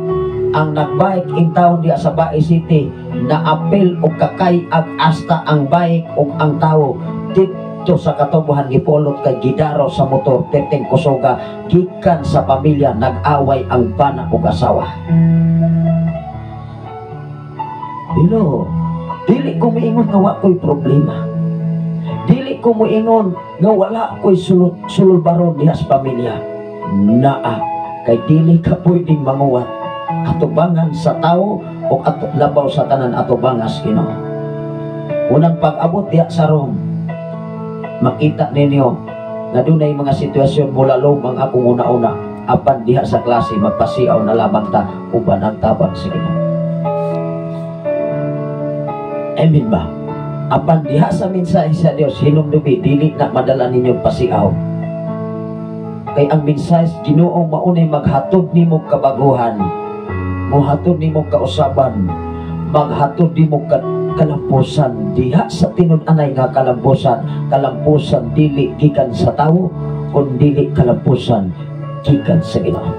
ang nagbike in town diya sa Bae City na apel o kakay-ag hasta ang bike o ang tao dito sa katubuhan gipolot kay gidaro sa motor teteng kusoga gikan sa pamilya nag-away ang bana o asawa. Hello. Dili ko moingon nga wa ko'y problema. Dili ko moingon nga wala ko'y sulbaron diha sa pamilya. Naa, kay dili ka pwedeng manguwat atubangan sa tao o labaw sa tanan atubangas Ginoo. Unang pag-abot diha sa Rome, makita ninyo na dunay mga sitwasyon mula lumang akong una-una apan diha sa klase magpasiaw na lamang ta uban ang tabang sa Ginoo. Amen ba? Apan diha sa mensahe sa Dios hinumdumi dili na madala ninyo pasiaw. Kay ang mensahe Ginoo maunay maghatod nimo kabaguhan, mohatod nimo kausaban, maghatod nimo kalampusan diha sa tinud-anay nga kalampusan dili gikan sa tawo kundi kalampusan gikan sa Ginoo.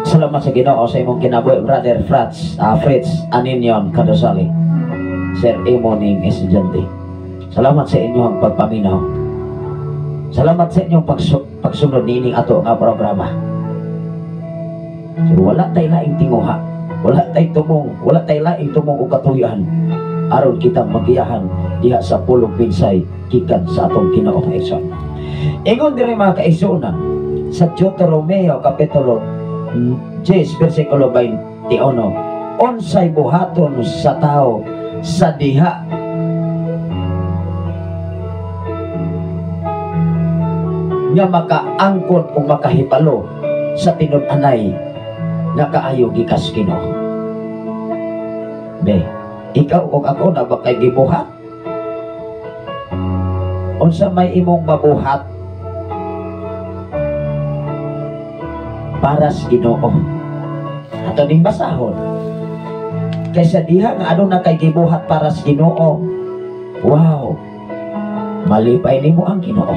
Salamat sa Ginoo sa imong kinabuhi Brother Fritz Aninyon Kadosali, Sir Emoning estudyante. Salamat sa inyong pagpaminaw. Salamat sa inyong pagsunod nining ato nga programa. So, wala tay laing tinguha, wala tay laing tumong og katuyan aron kita magiyahan diha sa pulong pinsay gikan sa atong Ginoo nga igsoon. Ingon diri mga kaigsuonan sa Deuteronomio kapitulo 10 versikulo 21, unsay buhaton sa tao sa diha nga makaangkon o makahibalo sa tinud-anay nga kaayo gikas Ginoo. Be, ikaw o ako na ba kay gibuhat? Unsa may imong mabuhat para sa Ginoo? Ato ning basahon. Kaysa diha nga ano na kay gibuhat para sa Ginoo. Wow. Malipay nimo ang Ginoo.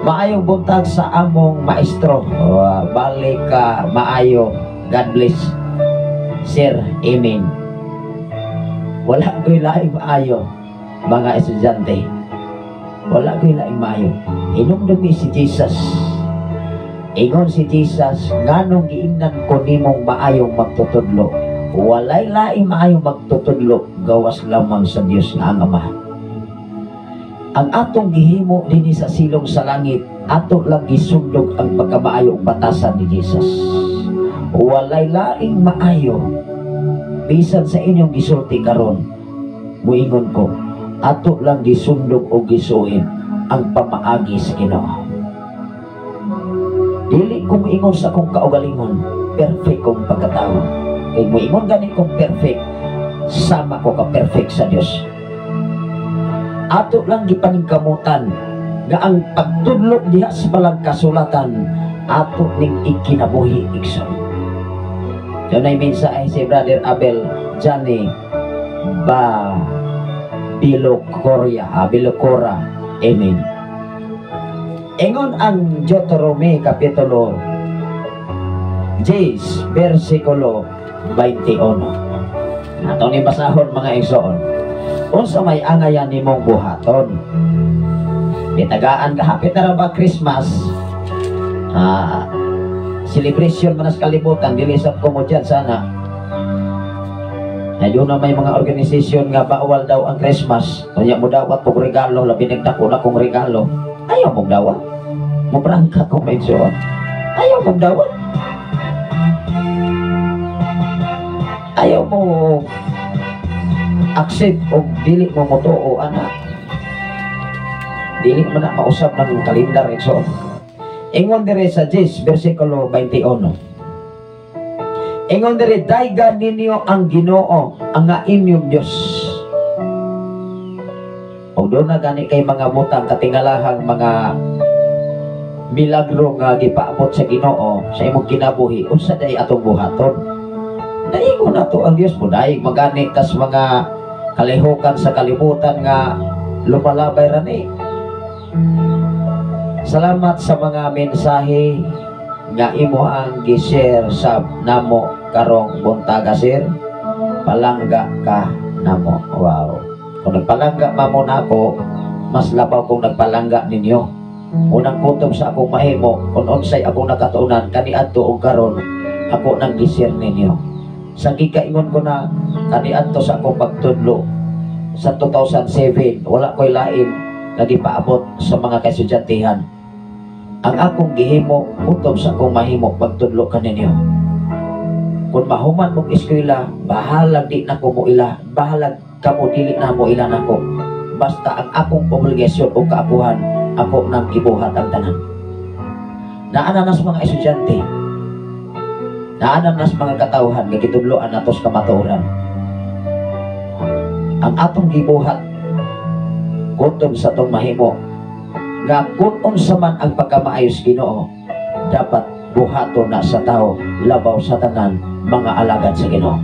Maayong buntag sa among maestro. Balik ka maayo. God bless. Sir, amen. Wala ko'y laing maayo, mga estudyante. Wala ko'y laing maayo. Hinumdumi si Jesus. Ingon si Jesus, nganong giingnan ko nimong maayong magtutudlo. Walay laing maayong magtutudlo, gawas lamang sa Dios nga ang Ama. Ang atong gihimo dinhi sa silong sa langit, ato lang gisundog ang pagkamaayo batasan ni Jesus. Walay laing maayo bisan sa inyong gisulti karon. Muingon ko, ato lang gisundog o gisuhin ang pamaagi sa Ginoo. Dili ko muingon sa akong kaugalingon, perfect kong pagkatao. Kay muingon gani kong perfect, sama ko ka perfect sa Dios. Ato lang gipaningkamutan nga ang pagtudlo diha sa balang kasulatan ato ning ikinabuhi igsoon. Yun ay mensahe si Brother Abel Johnny Bilocora. Amen. Ingon ang Deuteronomio kapitulo 10 versikulo 21. Ato ni basahon mga igsoon. Unsa may angayan nimong buhaton? Bitagaan kahapit na ra ba Christmas? Celebration manas kalibutan dili sa komodyan sana. Ayun na may mga organisasyon nga bawal daw ang Christmas. Kanya mo dawat og regalo, labi nagdako na kong regalo. Ayaw mong dawat. Mo prangka ko medyo. Ayaw mong dawat. Ayaw mo accept o dili mo motuo anak. Dili mo na mausap ng kalendar so. Ingon dire sa 10 versikulo 21. Ingon dire daygan ninyo ang Ginoo ang inyong Dios. O do na gani kay mga butang katingalahang mga milagro nga gipaabot sa Ginoo sa imong kinabuhi unsa day atong buhaton. Daingon nato ang Dios mo daig magani tas mga kalihukan sa kalibutan nga lumalabay rani. Salamat sa mga mensahe nga imo ang gi-share sa namo karong buntaga sir. Palangga ka namo. Wow. Kung nagpalangga mamo nako, mas labaw kung nagpalangga ninyo. Unang kutob sa akong mahimo kung unsay akong nakatuunan kaniadto og karon ako nang gi-share ninyo. Sa gikaingon ko na kaniadto sa akong pagtudlo sa 2007, wala ko'y lain lagi paabot sa mga kaestudyantihan. Ang akong gihimo utob sa akong mahimo pagtudlo kaninyo. Kung mahuman mong eskwela, bahalag di na ko mo ila, bahalag kamo dili na mo ila nako. Basta ang akong obligasyon o kaapuhan, ako nang gibuhat ang tanan. Naananas mga estudyante, naananas mga katawhan nga gitudloan natos kamatuoran. Ang atong gibuhat kutob sa tong mahimo nga kung unsa man ang pagkamaayos Ginoo, dapat buhato na sa tao labaw sa tanan mga alagad sa Ginoo.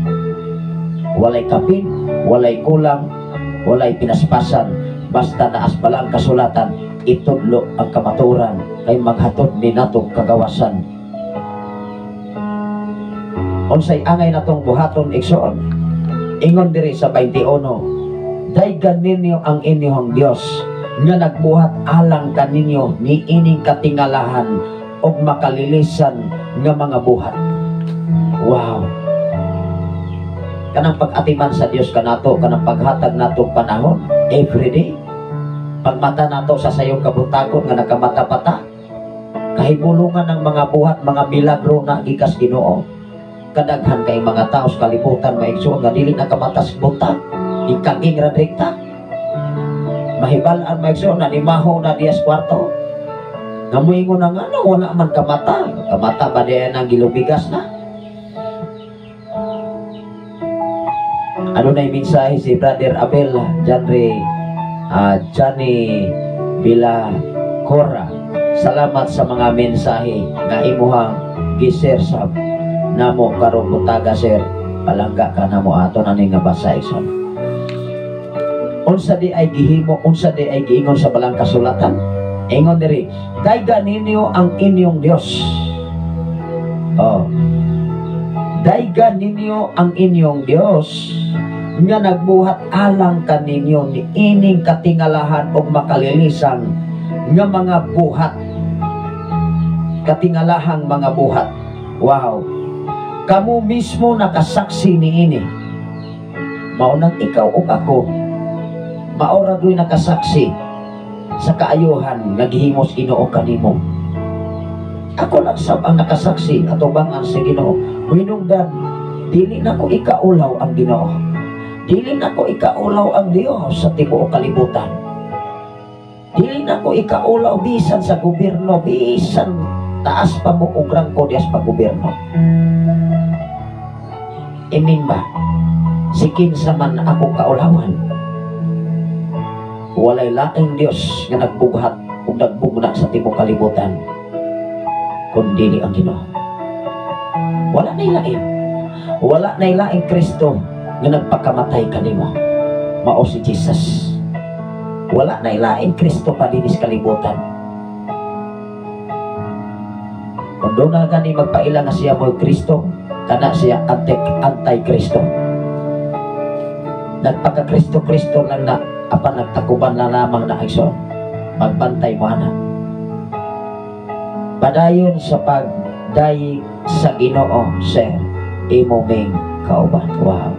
Walay kapin, walay kulang, walay pinaspasan, basta naas palang kasulatan, itudlo ang kamaturan kay maghatod ni natong kagawasan. Unsay angay natong buhaton igsoon, ingon diri sa 21, daygan ninyo ang inyong Dios nga nagbuhat alang kaninyo ni ining katingalahan og makalilisan nga mga buhat. Wow! Kanang pag-atiman sa Dios kanato, kanang paghatag nato panahon everyday. Pagmata nato sa sayong kabutagon nga nakamata-pata, kahibulungan ng mga buhat, mga milagro na gikas Ginoo. Kadaghan kay mga tao sa kalibutan maigsoon nga dili nakamatas buta, ikaging radikta. Mahibalaan maigsoon na nimaho na dias kwarto. Ngamuingon na nga no, wala man kamata. Kamata ba diyan ang gilubigas na? Ano na yung mensahe si Brother Abel Johnny Villacora? Salamat sa mga mensahe nga imuhang giser sa namo karong butaga sir. Palangga ka namo ato na nga basa ison. Unsa di ay gihimo, unsa di ay giingon sa balang kasulatan? Ingon diri, daygan ninyo ang inyong Dios. Oh. Daygan ninyo ang inyong Dios nga nagbuhat alang kaninyo ni ining katingalahan og makalilisan nga mga buhat. Katingalahang mga buhat. Wow. Kamu mismo nakasaksi niini. Maunang ikaw o ako, maura do'y nakasaksi sa kaayuhan nga gihimos Ginoo kanimo. Ako lang sab ang nakasaksi atubangan sa Ginoo. Hinungdan, dili na ko ikaulaw ang Ginoo. Dili na ko ikaulaw ang Dios sa tibuok kalibutan. Dili na ko ikaulaw bisan sa gobyerno, bisan taas pa mo ugrang ko dias pa gobyerno. Ining ba, sikin sa man ako kaulawan. Walay laing Dios nga nagbughat ug nagbugna sa tibuok kalibutan kundi ang Ginoo. Wala na ilain. Wala na ilaing Kristo nga nagpakamatay kanimo. Mao si Jesus. Wala na ilaing Kristo palinis kalibutan. Kung doon na gani magpaila nga siya mo Kristo, kana siya anti-Kristo. Nagpaka-Kristo-Kristo lang na apan nagtakuban na lamang na igsoon. Magbantay mo ana. Padayon sa pagdayi sa Ginoo, sir, imo ming kauban. Wow.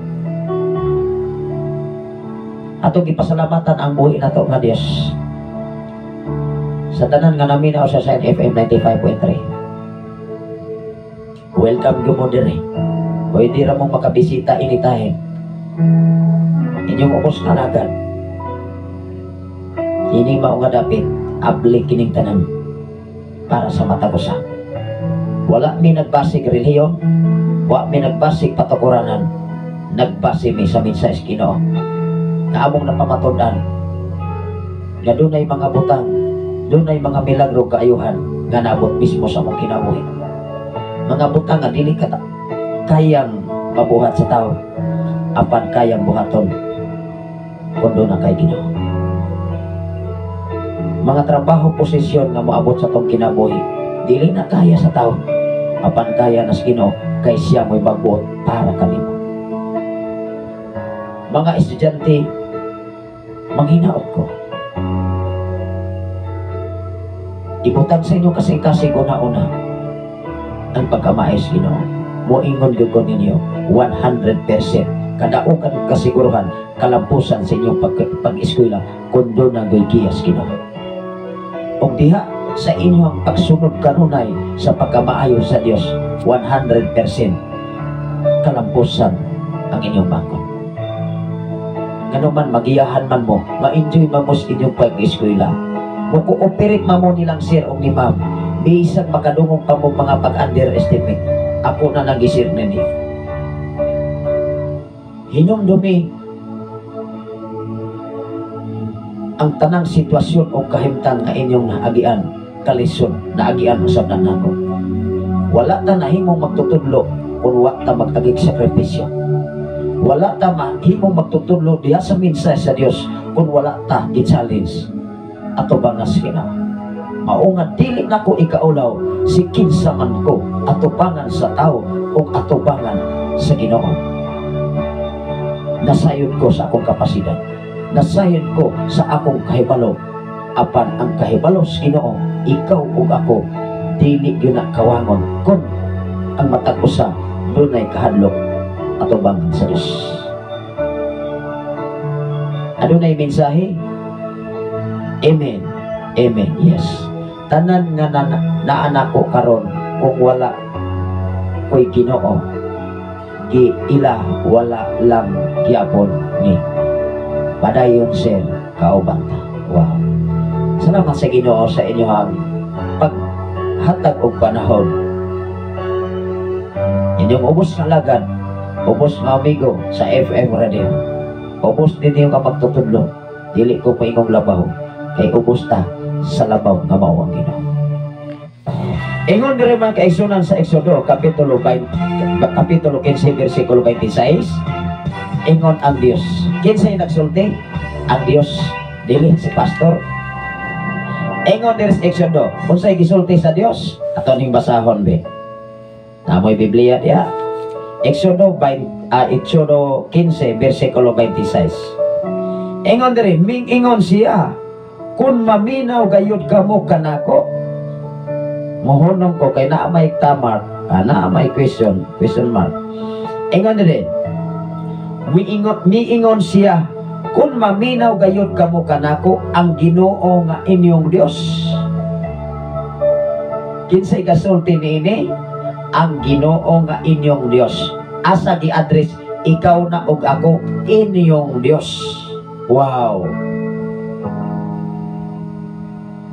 Atong gipasalamatan ang buhi nato nga Dios. Sa tanan nga naminaw sa Sign FM 95.3. Welcome mo diri. Pwede ra mong makabisita initahin. Inyong ubos kanagan. Ini mao nga dapit abli kining tanan para sa mata ko sa. Wala mi nagbasig relihiyon, wala mi nagbasig patukuranan, nagbasig mi sa mensahe sa Ginoo. Na among napamatudan nga dunay mga butang, dunay mga milagro kaayuhan nga naabot mismo sa among kinabuhi. Mga butang nga dili kayang mabuhat sa tao, apan kayang buhaton kundo na kay Ginoo. Mga trabaho, posisyon nga moabot sa tong kinabuhi, dili na kaya sa tao, apan kaya na sa Ginoo kay siya mo'y magbuot para kanimo. Mga estudyante, manghinaot ko. Ibutang sa inyo kasing-kasing una-una ang pagkamaayos Ginoo. Moingon gyud ko ninyo 100% kadaokan kasiguruhan kalampusan sa inyong pag-eskwela kung doon na giyas Ginoo. O diha sa inyong pagsunod kanunay sa pagkamaayo sa Dios 100% kalampusan ang inyong bangkot. Ngano man magiyahan man mo, ma-enjoy man mo sa inyong pag-eskwela, muko-operate man mo nilang sir o ni ma'am, bisag makadungong pa mo mga pag-underestimate, ako na nag-isir na niyo. Hinumdumi ang tanang sitwasyon o kahimtang na inyong naagian, kalisod, naagian usab na nako. Wala ta nahimong magtutudlo kung wala ta mag-agig sakripisyo. Wala ta mahimong magtutudlo diha sa minsay sa Dios kung wala ta i-challenge ato bangas Ginoo. Mao nga dili nako ikaulaw si kinsa man ko atubangan sa tao o atubangan sa Ginoo. Nasayon ko sa akong kapasidad, nasayon ko sa akong kahibalo, apan ang kahibalo sa Ginoo, ikaw ug ako dili gyud na kawangon kun ang matag usa dunay kahadlok atubangan sa Dios. Adunay mensahe? Amen. Amen. Yes. Tanan nga naanak ko karon kung wala ko'y Ginoo, ila wala lang gyapon ni padayon sir kauban ta. Wow. Salamat sa Ginoo sa inyong paghatag og panahon. Inyong ubos nga lagad, ubos nga amigo sa FM radio, ubos din yung magtutudlo, dili ko pa ingong labaw kay ubos ta sa labaw nga mao ang Ginoo. Ingon diri man kaigsunan sa Exodo kapitulo 15 bersikulo 26. Ingon ang Dios. Kinsay nagsulti? Ang Dios, dili si pastor. Ingon diri sa Exodo, unsay gisulti sa Dios? Ato ning basahon be. Namoy Biblia diha. Exodo 15 bersikulo 26. Ingon diri, ingon siya, kun maminaw gayud kamo kanako, mohonong ko kay naa may tamar, naa may question mark. Ingon diri, miingon siya, kun maminaw gayud kamo kanako ang Ginoo nga inyong Dios. Kinsay gasulti niini? Ang Ginoo nga inyong Dios. Asa gi-address ikaw na ug ako inyong Dios. Wow.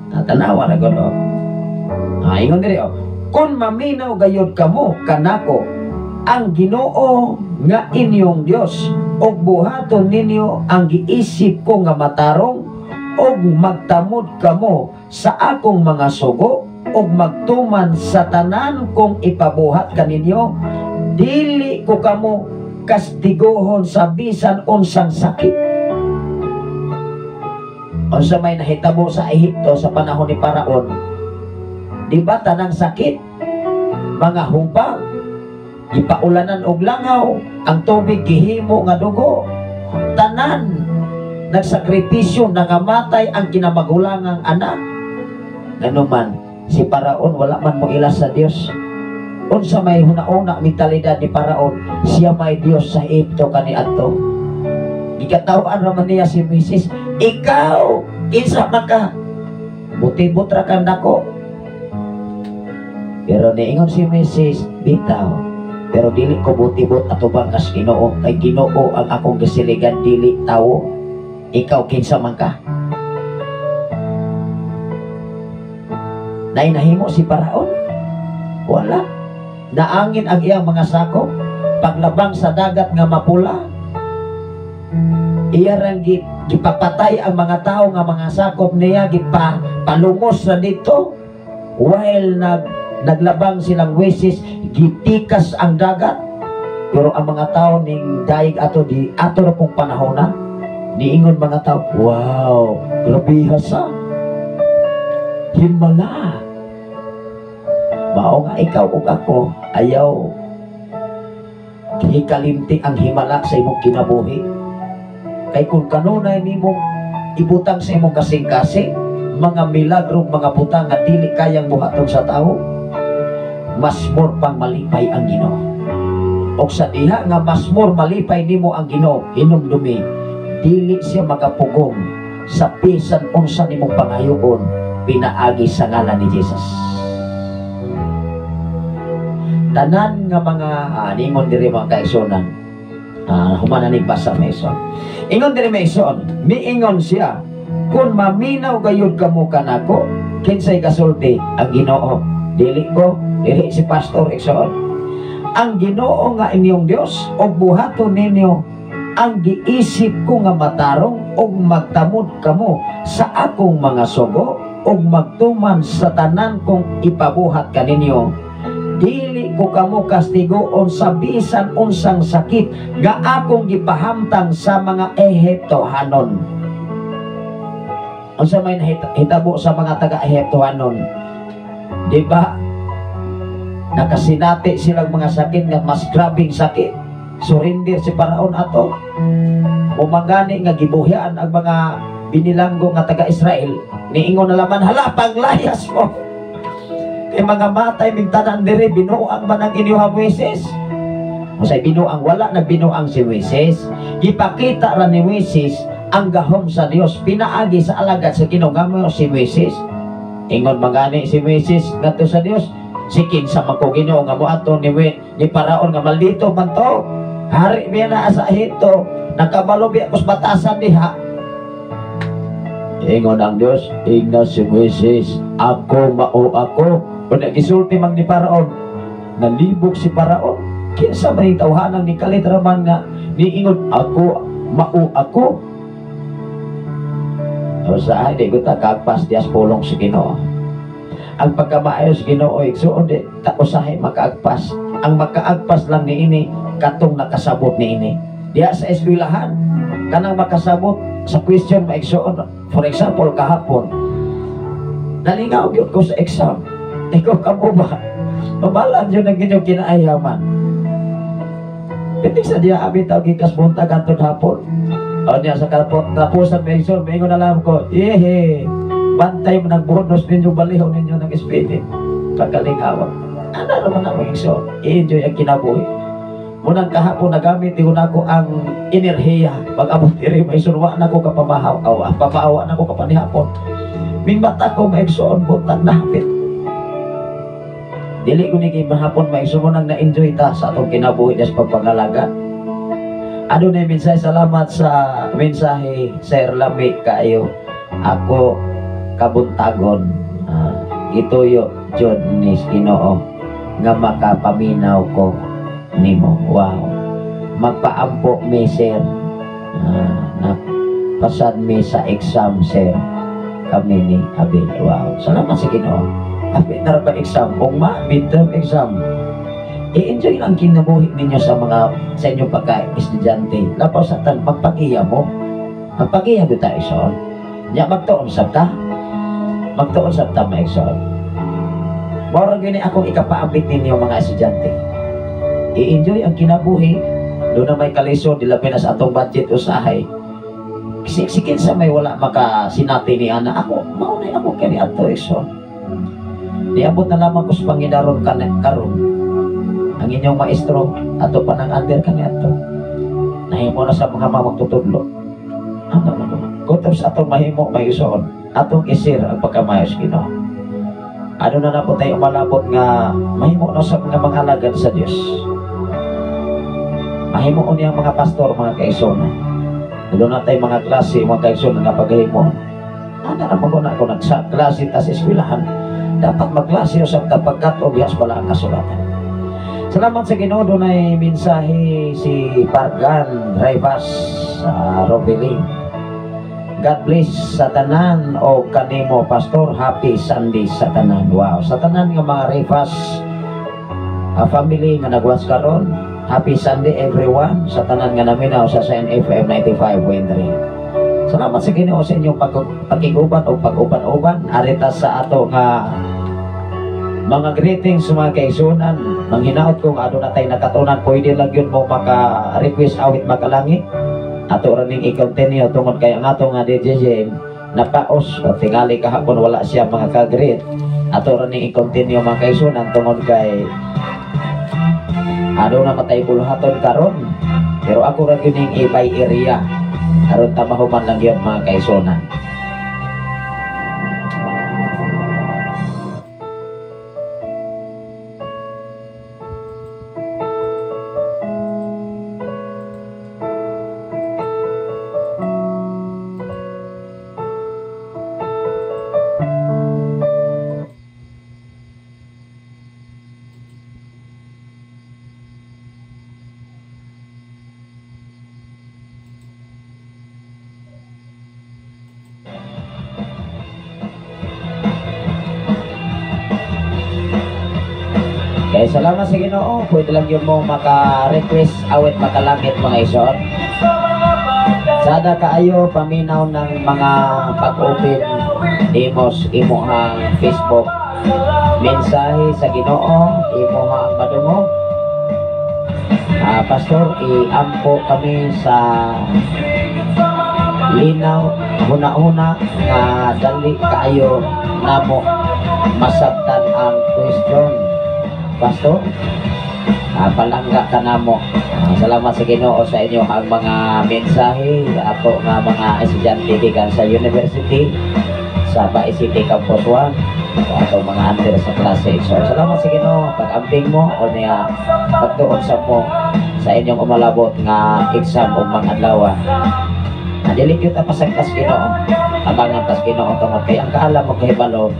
Natanawa na gud. Ingon diri kun maminaw gayud kamo kanako ang Ginoo nga inyong Dios, ug buhaton ninyo ang giisip ko nga matarong, ug magtamod kamo sa akong mga sugo, ug magtuman sa tanan kong ipabuhat kaninyo, dili ko kamo kastigohon sa bisan unsang sakit. Unsa may nahitabo sa Ehipto sa panahon ni Paraon, di ba tanang sakit, mga hubag, ipaulanan og langaw, ang tubig gihimo nga dugo, tanan nagsakripisyo, nangamatay ang kinamagulangang anak. Ngano man si Paraon wala man mo ila sa Dios. Unsa may hunauna mentalidad ni Paraon, siya may Dios sa Ehipto kaniadto. Gikataw-an raman niya si Moses, ikaw kinsa man ka, butibot ra kang nako. Pero niingon si Moses, bitaw, pero dili ko butibot atubang kas Ginoo, kay Ginoo ang akong gasiligan, dili tawo. Ikaw kinsa man ka? Nahimo si Paraon? Wala. Naangin ang iyang mga sakop, paglabang sa dagat nga mapula. Iya rang gipapatay ang mga tao nga mga sakop niya, gipalungos na dito. While naglabang silang Moses, gitikas ang dagat. Pero ang mga tao ning daig ato di ato ra pong panahona, niingon mga tao, wow, grabe hasa, himala. Mao nga ikaw ug ako ayaw hikalimti ang himala sa imong kinabuhi. Kay kung kanunay nimong ibutang sa imong kasing-kasing mga milagro, mga butang nga dili kayang buhaton sa tao, mas more pang malipay ang Ginoo. o sa diha nga masmor malipay nimo ang Ginoo hinumdumi, dili siya makapugong sa bisan unsa nimong pangayoon pinaagi sa ngalan ni Jesus. Tanan nga mga ningon diri mga kaigsunan, humananig pa sa Mason. Ingon diri Mason, miingon siya, kung maminaw gayud kamo kanako, kinsay kasulti ang Ginoo? Dili ko, dili si Pastor Igsoon. Ang Ginoo nga inyong Dios o buhaton ninyo ang giisip ko nga matarong og magtamod kamo sa akong mga sugo og magtuman sa tanan kong ipabuhat kaninyo. Dili ko kamo kastigoon sa bisan unsang sakit nga akong gipahamtang sa mga Ehiptohanon. Unsa may hitabo sa mga taga-Ehiptohanon? Di ba? Nakasinati silang mga sakit nga mas grabing sakit. Surrender si Paraon ato. Umangani nga gibuhian ang mga binilanggo nga taga-Israel. Niingon na laman, hala, panglayas mo. Kay mga matay mingtanan diri, binuang man ang inyong Moises. Masay binuang, wala na binuang si Moises. Ipakita ra ni Moises ang gahom sa Dios. Pinaagi sa alagad sa kinugamo si Moises. Ingon mangani si Moises ngadto sa Dios. Sikin sa Ginoo nga moato ni Paraon nga maldito man to. Hari biya na sa Ehipto, nakabalo biya kus batasan diha. Ingon ang Dios, ingna si Moises, ako mao ako. Kung nagisulti man ni Paraon, nalibog si Paraon. Kinsa may tawhanang ni kalitraman nga niingon, ako mao ako. O sa ay, di ko takagpas diyas pulong si Ginoo. Ang pagkamaayos Ginoo igsuon di usahay makaagpas. Ang makaagpas lang ni ini katong nakasabot ni ini. Diya sa eskwelahan kanang makasabot sa question maigsuon. For example kahapon, nalingaw gyud ko sa exam. Ikaw kamo ba? Mabalan yun ang inyong kinaayaman. Pitik sa diya abi tawag gikas buntag atong hapon. O niya sa tapusan maigsuon, maingon na lang ko, bantay mo ng bonus ninyo, balihaw ninyo ng espiritu. Kakalingawan. Ano naman ang maigso? I-enjoy ang kinabuhi. Munang kahapon nagamit yun ako ang enerhiya. Pag-abot iri, may surwa na ko kapamahaw. Papaawa na ko kapanihapon. Ming mata ko maigsoon, buntag na hapit. Dili ko ni mahapon maigso mo nang na-enjoy ta sa atong kinabuhi des pagpangalaga. Ano na mensahe, salamat sa mensahe, Sir Lami kayo. Ako kabuntagon gituyo jud ni Ginoo nga makapaminaw ko nimo. Wow, magpaampo mi sir, napasad mi sa exam sir kami ni Abel. Wow, salamat sa Ginoo. Abel na ba exam o midterm exam, i-enjoy lang kinabuhi ninyo sa inyong pagka-estudyante. Lapaw sa tan magpagiya mo, magpagiya do tayo son nya magtuon sa ta. Magtuon sa tama exam. Moro gini akong ikapaambit ninyo mga estudyante. I-enjoy ang kinabuhi. Doon na may kalisod, dilabi na sa atong budget usahay. Sikin sa may wala makasinati ni ana. Ako, maunay ako kani ato exam. Niabot na lamang ko sa Panginoon karon. Ang inyong maestro, ato pa ng under kani ato. Nahimo na sa mga magtutudlo. Ano na kutob sa atong mahimo may isuon. Atong isir ang pagkamayos Ginoo. Ano na po tayo malabot nga mahimo na sa mga alagad sa Dios. Mahimo ko niyang mga pastor, mga kaigsoon. Doon na tayo mga klase, mga kaigsoon nga paghimo. Ano na po na ako nagsa-klase tas eskwelahan. Dapat magklase sa tapagkat o biyas pala ang kasulatan. Salamat sa Ginoo. Doon ay mensahe si Pargan Rivas Robeling. God bless sa tanan o kanimo pastor. Happy Sunday sa tanan. Wow, sa tanan nga mga Rivas family nga nagwas karon. Happy Sunday everyone sa tanan nga naminaw sa SNFM 95.3. Salamat sa Ginoo sa inyong pag-iguban o pag-uban-uban. Arita sa ato nga mga greetings sa mga kaigsunan. Nang hinaot kong ano na tayo nakatunan, pwede lang yun mo maka-request awit makalangit. Ato raning i-continue tungod kay ang ato nga DJ napaos o tingali kahapon wala siya mga ka-greet. Ato raning i-continue mga kaigsunan tungod kay Ano na matay buluhaton karon. Pero ako ra gyud ning ibay area. Aron ta mahuman lang yun mga kaigsuonan. Kaya salamat sa Ginoo, pwede lang yung mo maka-request awit makalangit mga igsoon. Sada kaayo paminaw ng mga pag-open demos imuhang Facebook. Mensahe sa Ginoo, imuhang madungo. Pastor, iampo kami sa linaw, huna-huna nga dali kaayo namo masabtan ang question. Pastor, palangga ka na mo. Salamat sa Ginoo sa inyo ang mga mensahe ato nga mga estudyante gikan sa university sa Bae City Campus 1 ato mga under sa klase. So salamat sa Ginoo pag-amping mo o niya pagtuon sa mo sa inyong umalabot nga exam o mga adlaw. Dili kita pasagkas Ginoo. Abangan tas Ginoo tungod kay ang kaalam mo kay balo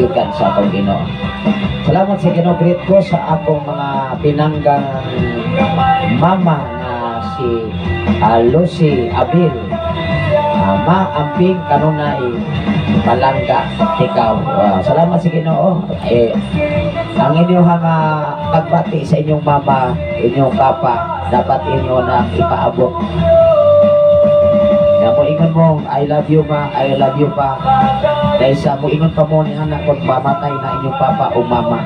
gikan sa atong Ginoo. Salamat sa Ginoo, great ko sa akong mga pinanggang mama nga si Lucy Abil. Maamping kanunay palangga ikaw. Salamat sa Ginoo. Ang inyong pagbati sa inyong mama, inyong papa, dapat inyo na ipaabot. Nga mo ingon mo, I love you ma, I love you pa. Dahil sa mo ingon pa mo ni anak kung mamatay na inyong papa o mama.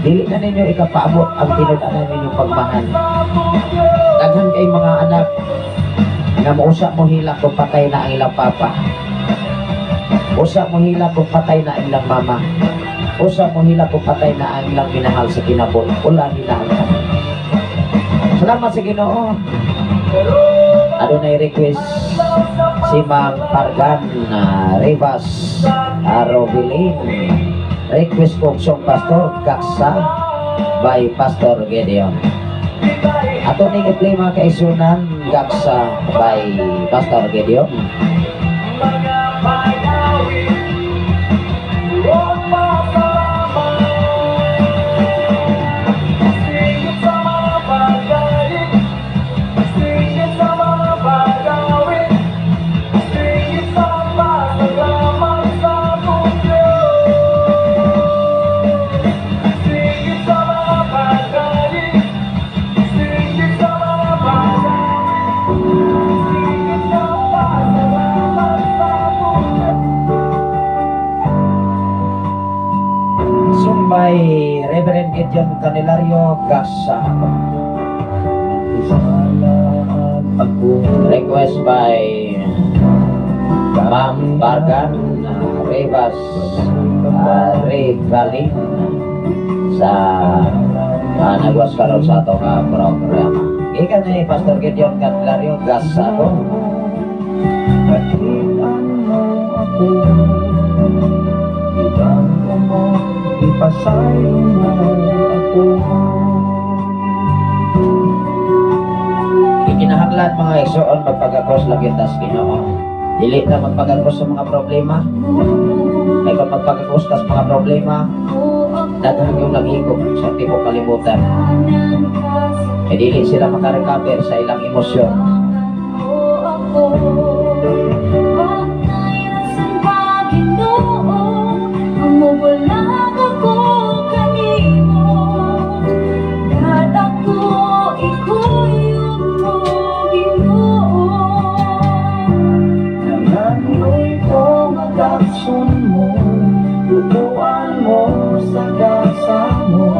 Dili na ninyo ikapaabot ang tinudanan ninyong pagmahal. Daghan kay mga anak nga mausa mo hila kung patay na ang ilang papa. Usa mo hila kung patay na ang ilang mama. Usa mo hila kung patay na ang ilang minahal sa kinabuhi. Wala hilaan ka. Salamat sa Ginoo. Adunay request si Ma'am Pargan Rivas Robilin. Request kong song Pastor Gaksa by Pastor Gedeon. Ato ning i-play mga kaisunan Gaksa by Pastor Gedeon. By Reverend Gideon Canilario Gasa. Request by Ma'am Bargan Rivas Revalin sa nagwas karon sa ato nga programa. Ikan ni Pastor Gideon Canilario Gasa to. Ipasayo mo ako. Ikinahanglan mga igsoon magpagakos lagi tas Ginoo. Dili na magpagakos sa mga problema. Ay kung magpagakos tas mga problema, daghang yung naghigop sa tibok kalibutan. Ay dili sila makarecover sa ilang emosyon. Tutuan mo sa gasa mo,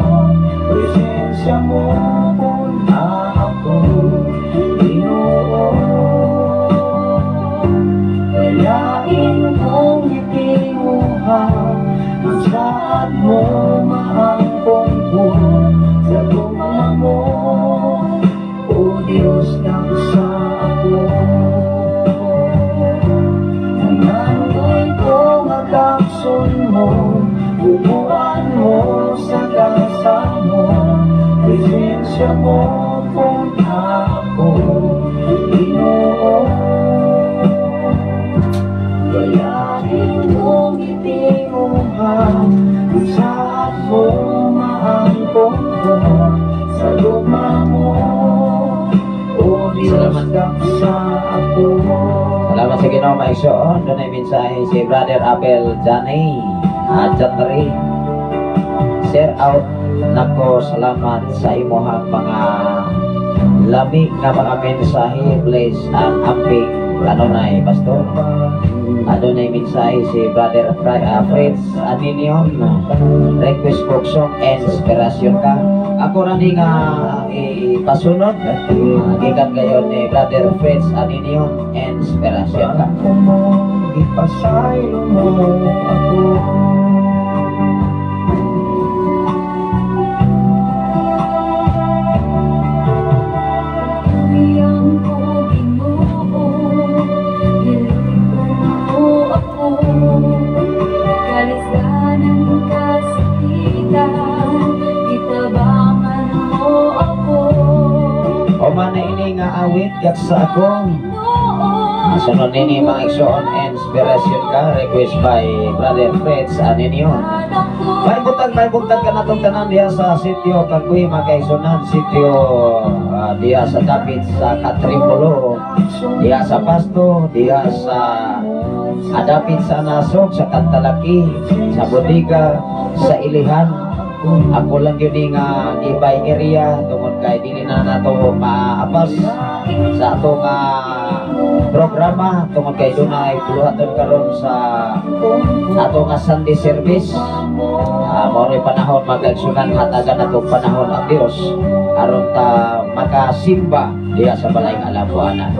presensya mo na ako, Ginoo. Kayain kong itinuhan ang saad mo maangkong ko sa gumamon. Grasya mo kung ako Ginoo. Bayahin mo ngiti mo saan mo maangkong ko sa luma mo. O Diyos daksa ako. Salamat sa Ginoo maigsoon. Doon ay mensahe si Brother Abel Johnny John Ray. Share out nako, salamat sa imuhang mga lami nga mga mensahe. Bless ang amping kanunay pastor. Adunay mensahe si Brother Fritz Aninion. Request for song and inspiration ka. Ako rin nga ipasunod. Gikan kayo ni Brother Fritz Aninion and inspiration ka. Ipasayo mo ako. O man ini nga awit yak sa akong sunod nini mga igsoon and inspiration ka. Request by Brother Fritz Aninion. May buntag ka na itong tanan diya sa sitio Kakuy Magkaisunan, sitio diya sa Dapit sa Katrimulo, diya sa Pasto, diya sa Adapit sa Nasog, sa Kantalaki, sa Bodiga, sa Ilihan. Ako lang yun nga ibay area tungod kay dili na nato maapas sa atong programa tungod kay doon ay puluhaton karon sa atong Sunday service. Mao'y panahon magagsunan hatagan natong panahon ang Dios aron ta makasimba diya sa balay nga Alabuana.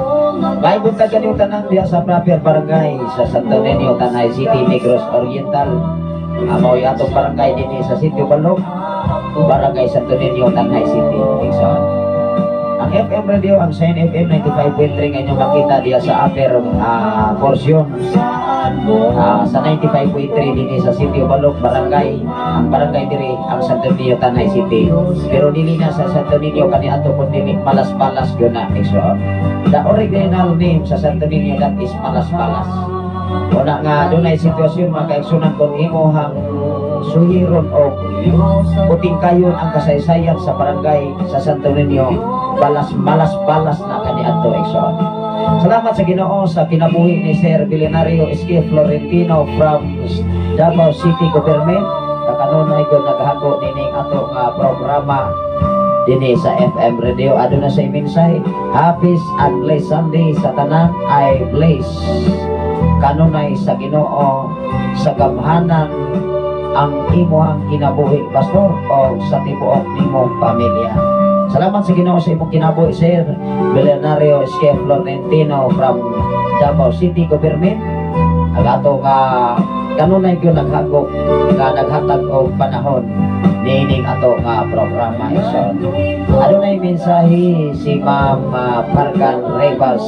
May buntag kanyo tanan diya sa proper barangay sa Santo Niño, Tanay City, Negros Oriental. Amoy atong barangay din sa Sitio Balog, barangay Santo Niño, Tanay City, Quezon. Ang FM radio, ang Sign FM 95.3 ngayon makita diya sa upper portion. Sa 95.3 din sa Sitio Balog, barangay. Ang barangay diri ang Santo Niño, Tanay City. Pero dili na sa Santo Niño kani ato kun dili Malas-Palas gyud na, Quezon. The original name sa Santo Niño that is Malas-Palas. Wala nga doon ay sitwasyon mga kaigsunan kung imohang suhiron o puting kayon ang kasaysayan sa barangay sa Santo Niño, malas-balas na kaniadto igsoon. Salamat sa Ginoo sa kinabuhi ni Sir Belenario S.K. Florentino from Davao City Government. Kakanunay ko naghago nining ato nga programa dinhi sa FM radio. Aduna sa mensahe, happy and blessed Sunday sa tanan. I bless kanunay sa Ginoo sa gamhanan ang imuhang kinabuhi pastor o sa tibuok nimong pamilya. Salamat sa Ginoo sa imong kinabuhi Sir Belenario S.K. Florentino from Davao City Government. Ang ato nga kanunay ko naghago nga naghatag og panahon nining ato nga programa ison. Adunay mensahe si Ma'am Pargan Rivas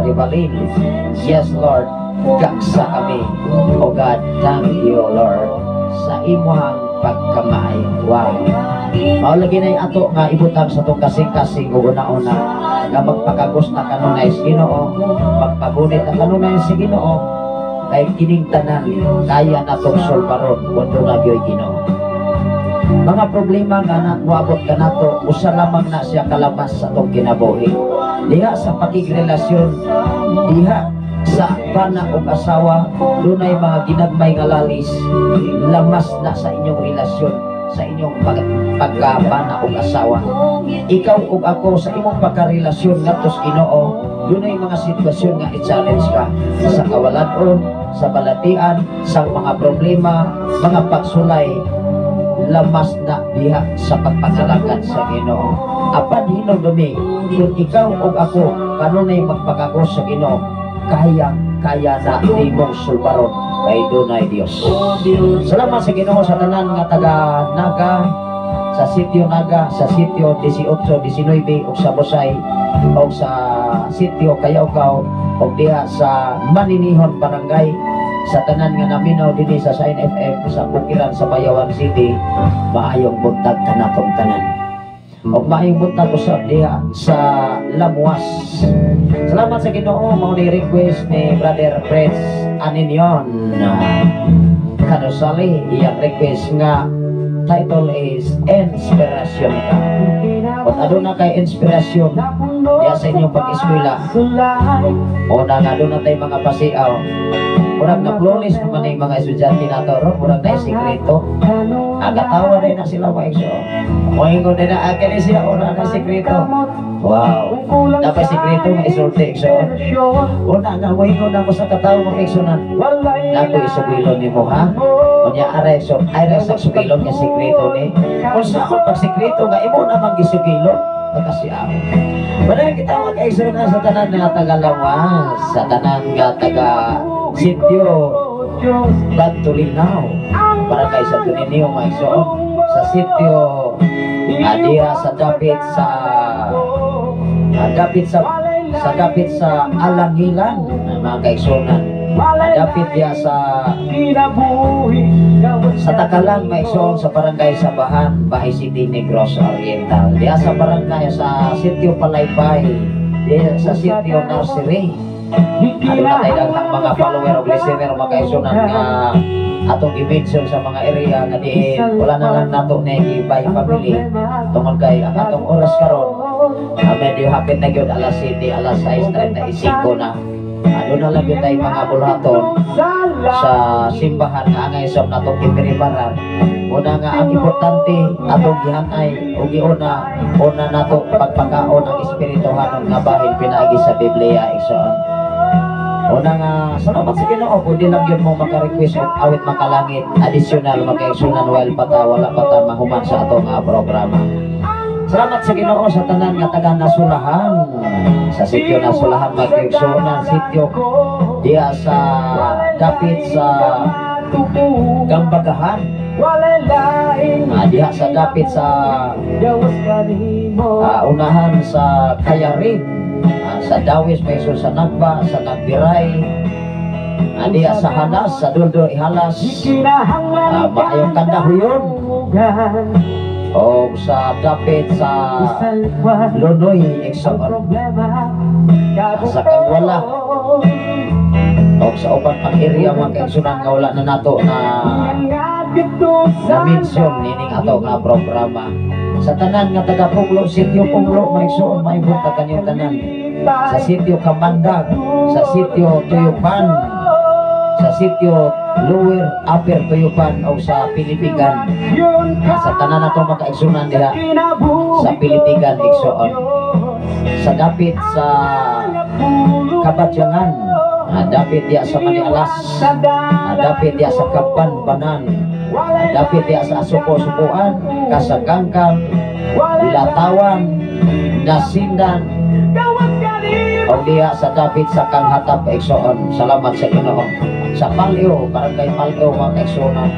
Rebalin. Yes Lord, kaksa kami. O God, thank you Lord sa imong pagkamay. Wow. Maulagi na ato nga ibutang sa itong kasing-kasing una-una nga magpakagos na kanunay sa Ginoo, magpagunit na kanunay sa Ginoo, kay kining tanan kaya na itong solbaron kundo na gyo'y Ginoo. Mga problema nga muabot ka na ito, usa lamang na siya kalabas sa itong kinabuhi. Diha sa pakigrelasyon, diha sa bana o asawa, doon ay mga ginagmay nga lalis, lamas na sa inyong relasyon, sa inyong pagkabana o asawa. Ikaw o ako sa imong pagkarelasyon nga tos Ginoo, doon ay mga sitwasyon nga i-challenge ka sa kawalan-on, sa balatian, sa mga problema, mga pagsulay, lamas na diha sa pagpanalagad sa Ginoo. Apan hinong dumi, kung ikaw o ako kanunay magpakagos sa Ginoo, kaya na di mong sulbaron kay dunay Dios. Salamat sa Ginoo sa tanan nga taga Naga, sa sitio Naga, sa sitio 18, 19 ug sa Bosay ug sa sitio Kayawkaw ug diha sa Maninihon Barangay sa tanan nga naminaw dinhi sa Sign FM sa Bukiran sa Bayawan City, maayong buntag kanatong tanan. O maayong buntag usab diha sa Lamuas. Salamat sa Ginoo, mao ni request ni Brother Prince Aninyon Kanusali, iyang request nga title is Inspiration Ka. Kung aduna kay inspirasyon diya sa inyong pag-eskwela, o na aduna tay mga pasiaw, murag na plulis naman yung mga estudyante na to, murag na sikreto. Agatawa rin na sila mga ekso. Moingon din na akin siya, ora na sikreto. Wow, dapat sikreto nga isulti ekso. Una nga, moingon ako sa katawa mga ekso na naku isugilon ni mo ha. Kunya aray ekso, aray sa sugilon nga sikreto ni. Kung sa ako pag sikreto nga, imo namang gisugilon. Kasi ako. Padahal kita mag-ekso na sa tanan nga taga-Lawas, sa tanan nga taga-Sitio Bantulinaw, para kay sa Tuninio Maigsoon, sa Sitio Adia sa dapit sa Alangilan, mga kaigsonan. Dapit dia sa Takalan Maigsoon, sa barangay Sabahan, Bahay City, Negros Oriental. Dia sa barangay sa Sitio Palaypay, dia sa Sitio Nursery. Ano na tayo mga follower o listener mga kaigsonan nga atong i-mention sa mga area nga diin wala na lang nato na i-buy family tungkol kay atong oras karon medyo hapit na yun alas 7, alas 6:35 na. Ano na lang yun tayo mga bulaton sa simbahan nga angay sa natong ipinibaran. Una nga ang importante atong gihanay o una nato pagpakaon ng espirituhanon nga bahin pinaagi sa Biblia igsoon. Una nga, salamat sa Ginoo, kundi lang yun mo maka-request o awit makalangit, additional, maka-exunan while pata, wala pata mahuman sa atong programa. Salamat sa Ginoo sa tanan nga taga Nasulahan, sa sitio Nasulahan, maka-exunan, sitio diya sa dapit sa Gambagahan, diya sa dapit sa unahan sa Kayarin, sa Dawis, Meso sa Nagba, sa Nagbiray, diya sa Halas, sa Duldo Ihalas, maayong Kandahuyon, o sa dapit sa Lunoy, Examon, sa Kagwala, o sa upat pang area mga kaigsunan nga wala na nato na mention nining ato nga programa. Sa tanan nga taga Punglo, sitio Punglo, maigsoon, maibunta kanyang tanan. Sa sitio Kamandag, sa sitio Tuyupan, sa sitio Lower Upper Tuyupan o sa Pilipigan. Sa tanan na ito makaigsunan diha sa Pilipigan, igsoon. Sa dapit sa Kabatyangan, dapit diya sa Manialas, dapit diya sa Kapanbanan, dapit diya sa Supo-Supuan, Kasagangkang, Latawan, Nasindan, o diya sa dapit sa Kanghatap, igsoon. Salamat sa Ginoo. Sa Palio, barangay Palio mga kaigsunan.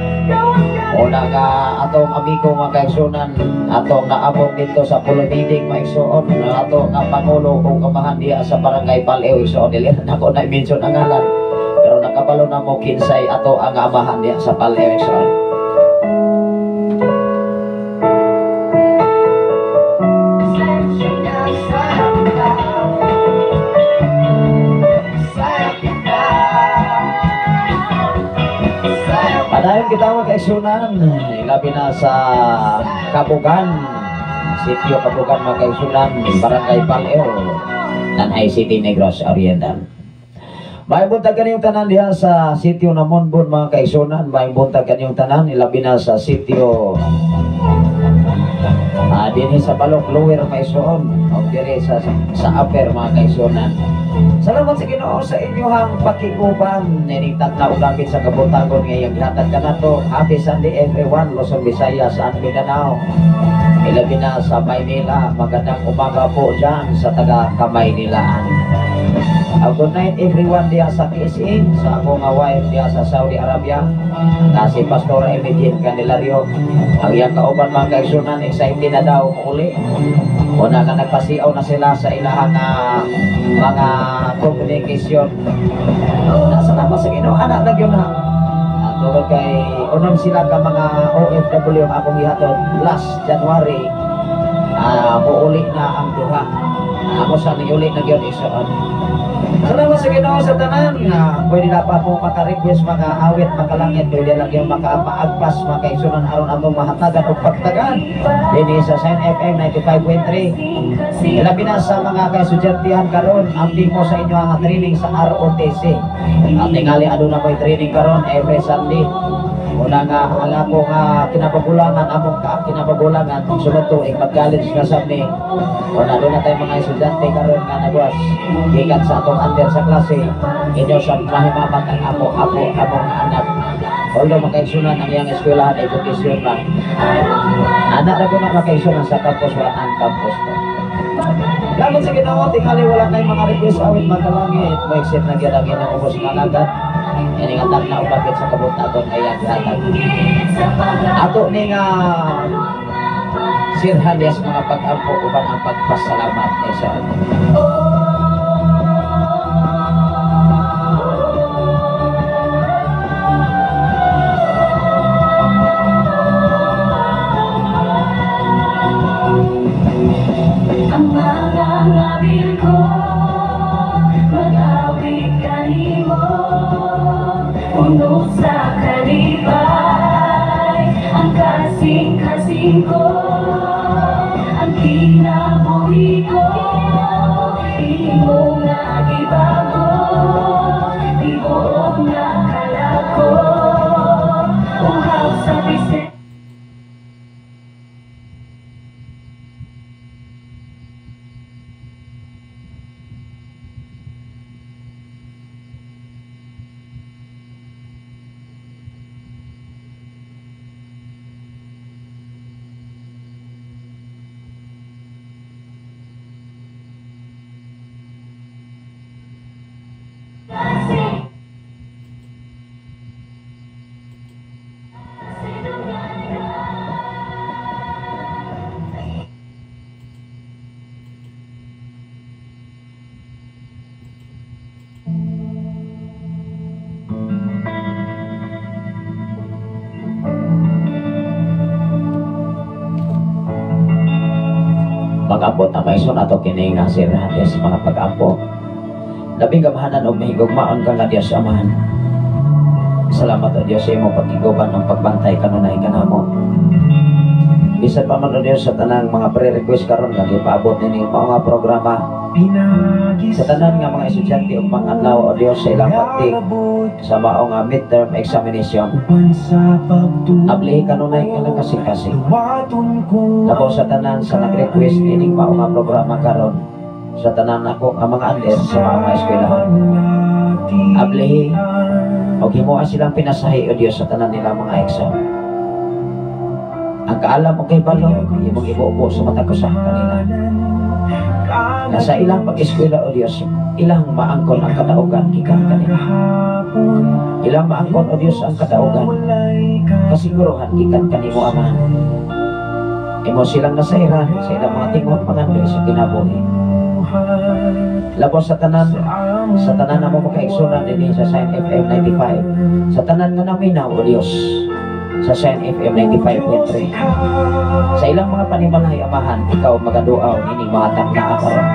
O na nga atong amigo mga kaigsunan, atong naabot dito sa Pulunidig mga igsoon, atong nga Pangulo kung kamahan diya sa barangay Palio, igsoon. Nilihan ako na i-mention ang ngalan, pero nakabalo na mo kinsay ato ang amahan diya sa Palio, igsoon. Padayon kita mga kaigsunan, ilabi na sa Kabugan, sitio Kabugan mga kaigsunan, barangay Paleo, Tanay City, Negros Oriental. May buntag kanyang tanan diha sa sitio Namonbon mga kaigsunan, may buntag kanyang tanan, ilabi na sa sitio dinhi sa Balok Lower Maison, o diri sa Upper mga kaigsunan. Salamat sa Ginoo sa inyong pakiguban. Nining tagna ulapit sa kabutagon ngayong gihatag ka nato. Happy Sunday everyone, Luzon, Visayas, and Mindanao. Ilabi na sa Maynila. Magandang umaga po dyan sa taga Kamaynilaan. Good night everyone diya sa KSA, sa ako nga wife diya sa Saudi Arabia, na si Pastor Emilien Candelario. Ang iyang kauban mga kaigsunan, excited na daw uli. Una nga nagpasiaw na sila sa ilahang mga communication. Nasalamat sa Ginoo, anak na yun ha. Tungkol kay unang sila ka mga OFW ang akong ihatod last January, muuli na ang duha. Ako sa niuli na yun isoon. Salamat sa Ginoo sa tanan nga pwede na pa po maka-request, maka-awit, makalangit, pwede lang yung maka-paagpas, maka-isunan aron atong mahatagan o pagtagan. Dini sa Sign FM 95.3. Ilabi na sa mga kaestudyantihan karon, ambing mo sa inyo ang training sa ROTC. At tingali aduna mo'y training karon every Sunday. Una nga ang ako nga kinapagulangan, among kinapagulangan sunod tuig mag-college na Sunday. Una doon na tayo mga estudyante karon nga nagwas gikan sa atong under sa klase, inyo sa mahimamat ang among anak. Although makaigsunan ang iyang eskwelahan ay edukasyon lang, anak na ko na makaigsunan sa campus wala ang campus ko. Laban sa Ginoo, tingali wala tayong mga request awit magalangit, mo accept na gilangin ang ubos ng alagat. Ini nga tag na ubagit sa kabutaton ay ang hatag. Ato ni nga sirhan yes mga pag-ampo uban ang pagpasalamat kay sa ang mga labil ko mag-awit kanimo. Puno sa kalibay ang kasing-kasing ko, ang kinabuhi ko, di mo nagibago, di mo nakalako, uhaw sa bisig. pag-ampo na maison ato kini nga sirhan yes mga pag-ampo. Labing gamahanan og mahigugmaon ka nga Dios Amahan. Salamat o Dios sa imong pag-iguban ng pagbantay kanunay kanamo. Bisan pa man o Dios sa tanang mga pre-request karon nga gipaabot nini mga programa sa tanan nga mga estudyante ug pang-adlaw o Dios sa ilang pagtik sa mao nga midterm examination. Abli kanunay nga kasing-kasing. Labaw sa tanan sa nag-request nini mao nga programa karon sa tanan ako ang mga under sa mga eskwelahan. Abli o himuha silang pinasahi o Dios sa tanan nila mga exam. Ang kaalam mo kay balo, imong ibuubo sa mata ko sa kanila. Nasa ilang pag-eskwela o Dios, ilang maangkon ang kadaugan gikan kanila. Ilang maangkon o Dios ang kadaugan, kasiguruhan gikan kanimo Amahan. Imo silang nasairan sa ilang mga tingon pangandoy sa kinabuhi. Labaw sa tanan na mo makaigsunan din sa Sign FM 95, sa tanan nga naminaw o Dios sa Sign FM 95.3. Sa ilang mga panimalay Amahan, ikaw magaduaw nining mga tagna karon.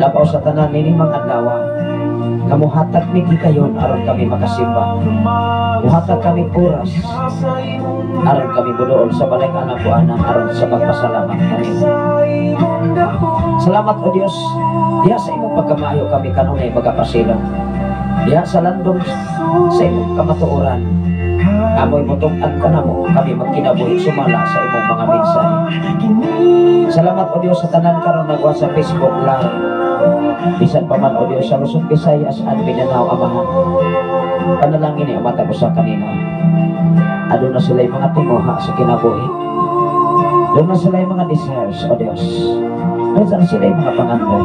Labaw sa tanan nining mga adlaw, kamuhatag mi kayon aron kami makasimba. Muhatag kami oras aron kami buduol sa balay anak ko anak aron sa pagpasalamat kanimo. Salamat o Dios, diha sa imong pagkamayo kami kanunay magapasilong. Diha sa landong sa imong kamatuoran, amoy motong-an ka namo kami magkinabuhi sumala sa imong mga mensahe. Salamat o Dios sa tanan karon nagwa sa Facebook Live. Bisan pa man o Dios sa Luzon, Visayas at Mindanao Amahan. Panalangin ni amata ko sa kanina. Aduna sila'y mga tinguha sa kinabuhi. Doon na sila'y mga desires o Dios. Minsan sila yung mga panganday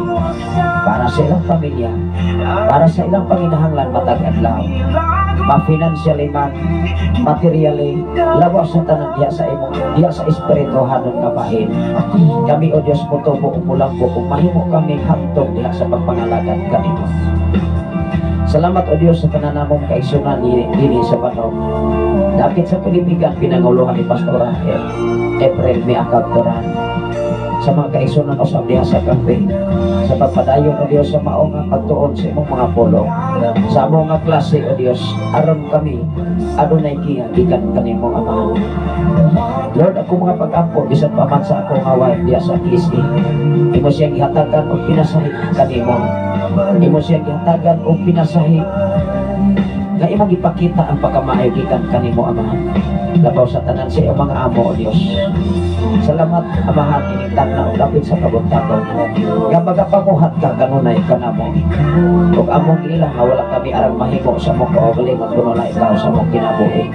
para sa ilang pamilya, para sa ilang panginahanglan matag adlaw, ma-financially man, materially, lawas sa tanan diya sa imo, diya sa espirituhan nga bahin. Kami o Diyos mo tubo umulang po kung mahimo kami hantong diya sa pagpangalagan kanimo. Salamat o Diyos sa kananamong kaigsunan dini sa panahon. Dapit sa Pilipigan, pinanguluhan ni Pastora April Miakabturan sa mga kaigsunan o sa diha sa kampi, sa pagpadayon o Diyos sa maong nga pagtuon sa imong mga pulong, sa among nga klase o Diyos, aron kami adunay gikan kanimo Ama. Lord, ako mga pag-ampo bisan pa man sa ako nga wife diya sa KSA, imo siyang gihatagan o pinasahi kanimo, imo siyang gihatagan o pinasahi nga imong ipakita ang pagkamaayo gikan kanimo Ama. Labaw sa tanan sa iyong mga amo o Diyos. Salamat Amahan ining tanaw lapit sa kabuntagon. Gabaga pamuhat ka kanunay kanamo. Ug among ilang nga wala kami arang mahimo sa mong kaugalingon kuno na ikaw sa mong kinabuhi.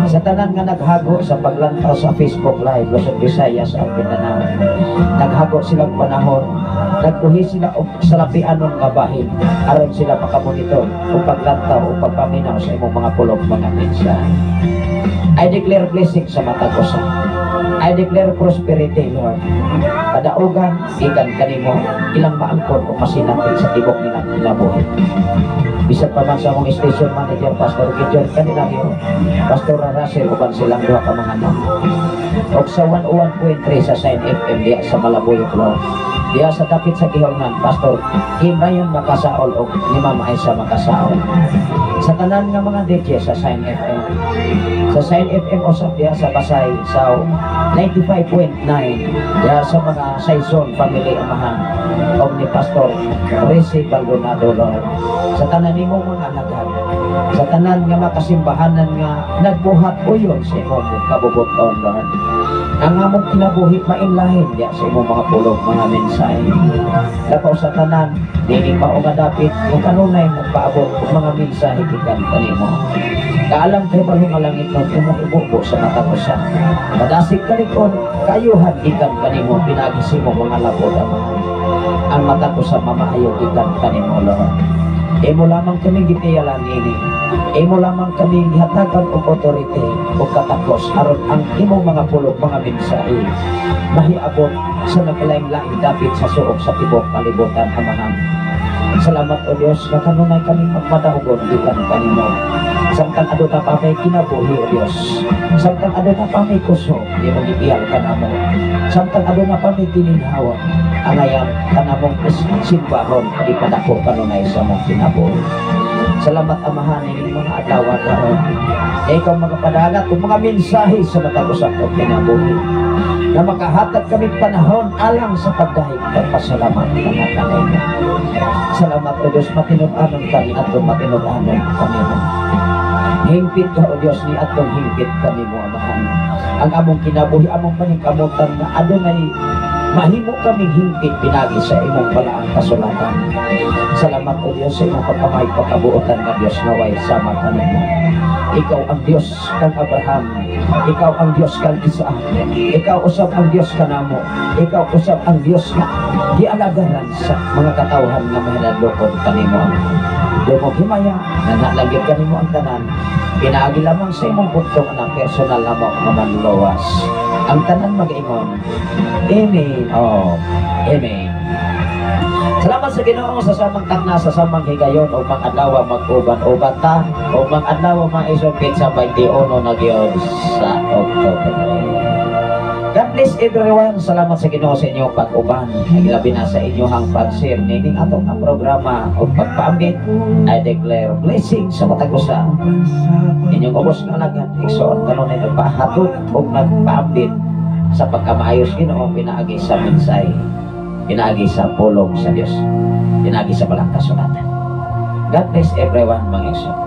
Sa tanan nga naghago sa paglantaw sa Facebook Live Luzon, Visayas at Mindanao, naghago silang panahon, nagkuhi sila og salapianon nga bahin aron sila makamonitor o paglantaw o pagpaminaw sa imong mga pulong mga mensahe. I declare blessing sa mata ko sa. I declare prosperity, Lord. Kadaugan, gikan kanimo, ilang maangkon o masinati sa tibok nilang kinabuhi. Bisag pa man sa among station manager, Pastor Gideon Canilagio, Pastor Russell, uban silang duha ka mga anak. O sa 101.3 sa Sign FM diya sa Malabuyok, Lord. Diya sa dapit sa Gihornan, Pastor Kim Ryan Makasaol o ni Mama Aisa Makasaol. Sa tanan nga mga DJ sa Sign FM. Sa Sign FM usap diya sa Pasay sa 95.9 diya sa mga Saison Family Amahan o ni Pastor Resi Baldonado, Lord. Sa tanan nimo mga alagad, sa tanan nga makasimbahanan nga nagbuhat uyon sa imong kabubuton, Lord. Ang among kinabuhi mainlahin diya sa imong mga pulong mga mensahe. Labaw sa tanan dining mao nga dapit kung kanunay nagpaabot og mga mensahe gikan kanimo. Kaalam kay balong nga langit nun imong ibubo sa mata ko sa. Kadasig kalikon kayuhan gikan kanimo pinagisimo mga labod Amahan. Ang mata ko sa mamaayo gikan kanimo, Lord. Imo lamang kami gitiyalan ini. Imo lamang kami gihatagan og authority o katakos aron ang imong mga pulong mga mensahe mahiabot sa naglaing-laing dapit sa suok sa tibok kalibutan Amahan. Salamat o Diyos na kanunay kami magmadahugon gikan kanimo. Samtang ado na pa may kinabuhi o Diyos. Samtang ado na pa may kuso, di mo gipiyal ka namo. Samtang ado na pa may tininhawa, angayan ka namong simbahon, ipadako kanunay sa mong kinabuhi. Salamat Amahan ng mga adlaw karon. Ikaw magpadalat kung mga mensahe sa matag-usap o kinabuhi na makahatag kami panahon alang sa pagdahig at pasalamat na nakanay. Salamat o Diyos, matinud-anon kami at matinud-anon kami. Hingpit ka o Diyos ni atong hingpit kami mo Amahan. Ang among kinabuhi, among paningkamutan na adunay mahimo kaming hingpit pinagi sa imong balaang kasulatan. Salamat o Diyos sa imong pagkamay pagkabuotan na Diyos naway sama kanimo. Ikaw ang Diyos kang Abraham, ikaw ang Diyos kang Isaac, ikaw usab ang Diyos kanamo, ikaw usab ang Diyos na gialagaran sa mga katawhan nga mahinadlokod kanimo. Dumog himaya na nalagyan kanimo ang tanan, pinaagi lamang sa imong puntong na personal lamang nga manluwas. Ang tanan mag-ingon, Amen. Oh, Amen. Salamat sa Ginoo sa samang takna sa samang higayon o mga adlaw mag-uban-uban ta o mga adlaw maisupit sa 21 na gyud sa October. God bless everyone. Salamat sa Ginoo sa inyong pag-uban. Labi na sa inyong pag-share ning atong ang programa o pagpaambit. I declare blessing sa matag-usa. Inyong ubos nga alagad igsoon kanunay nagpahatod o nagpaambit sa pagkamaayos Ginoo pinaagi sa mensahe, pinaagi sa pulong sa Dios, pinaagi sa balang kasulatan. God bless everyone mga igsoon.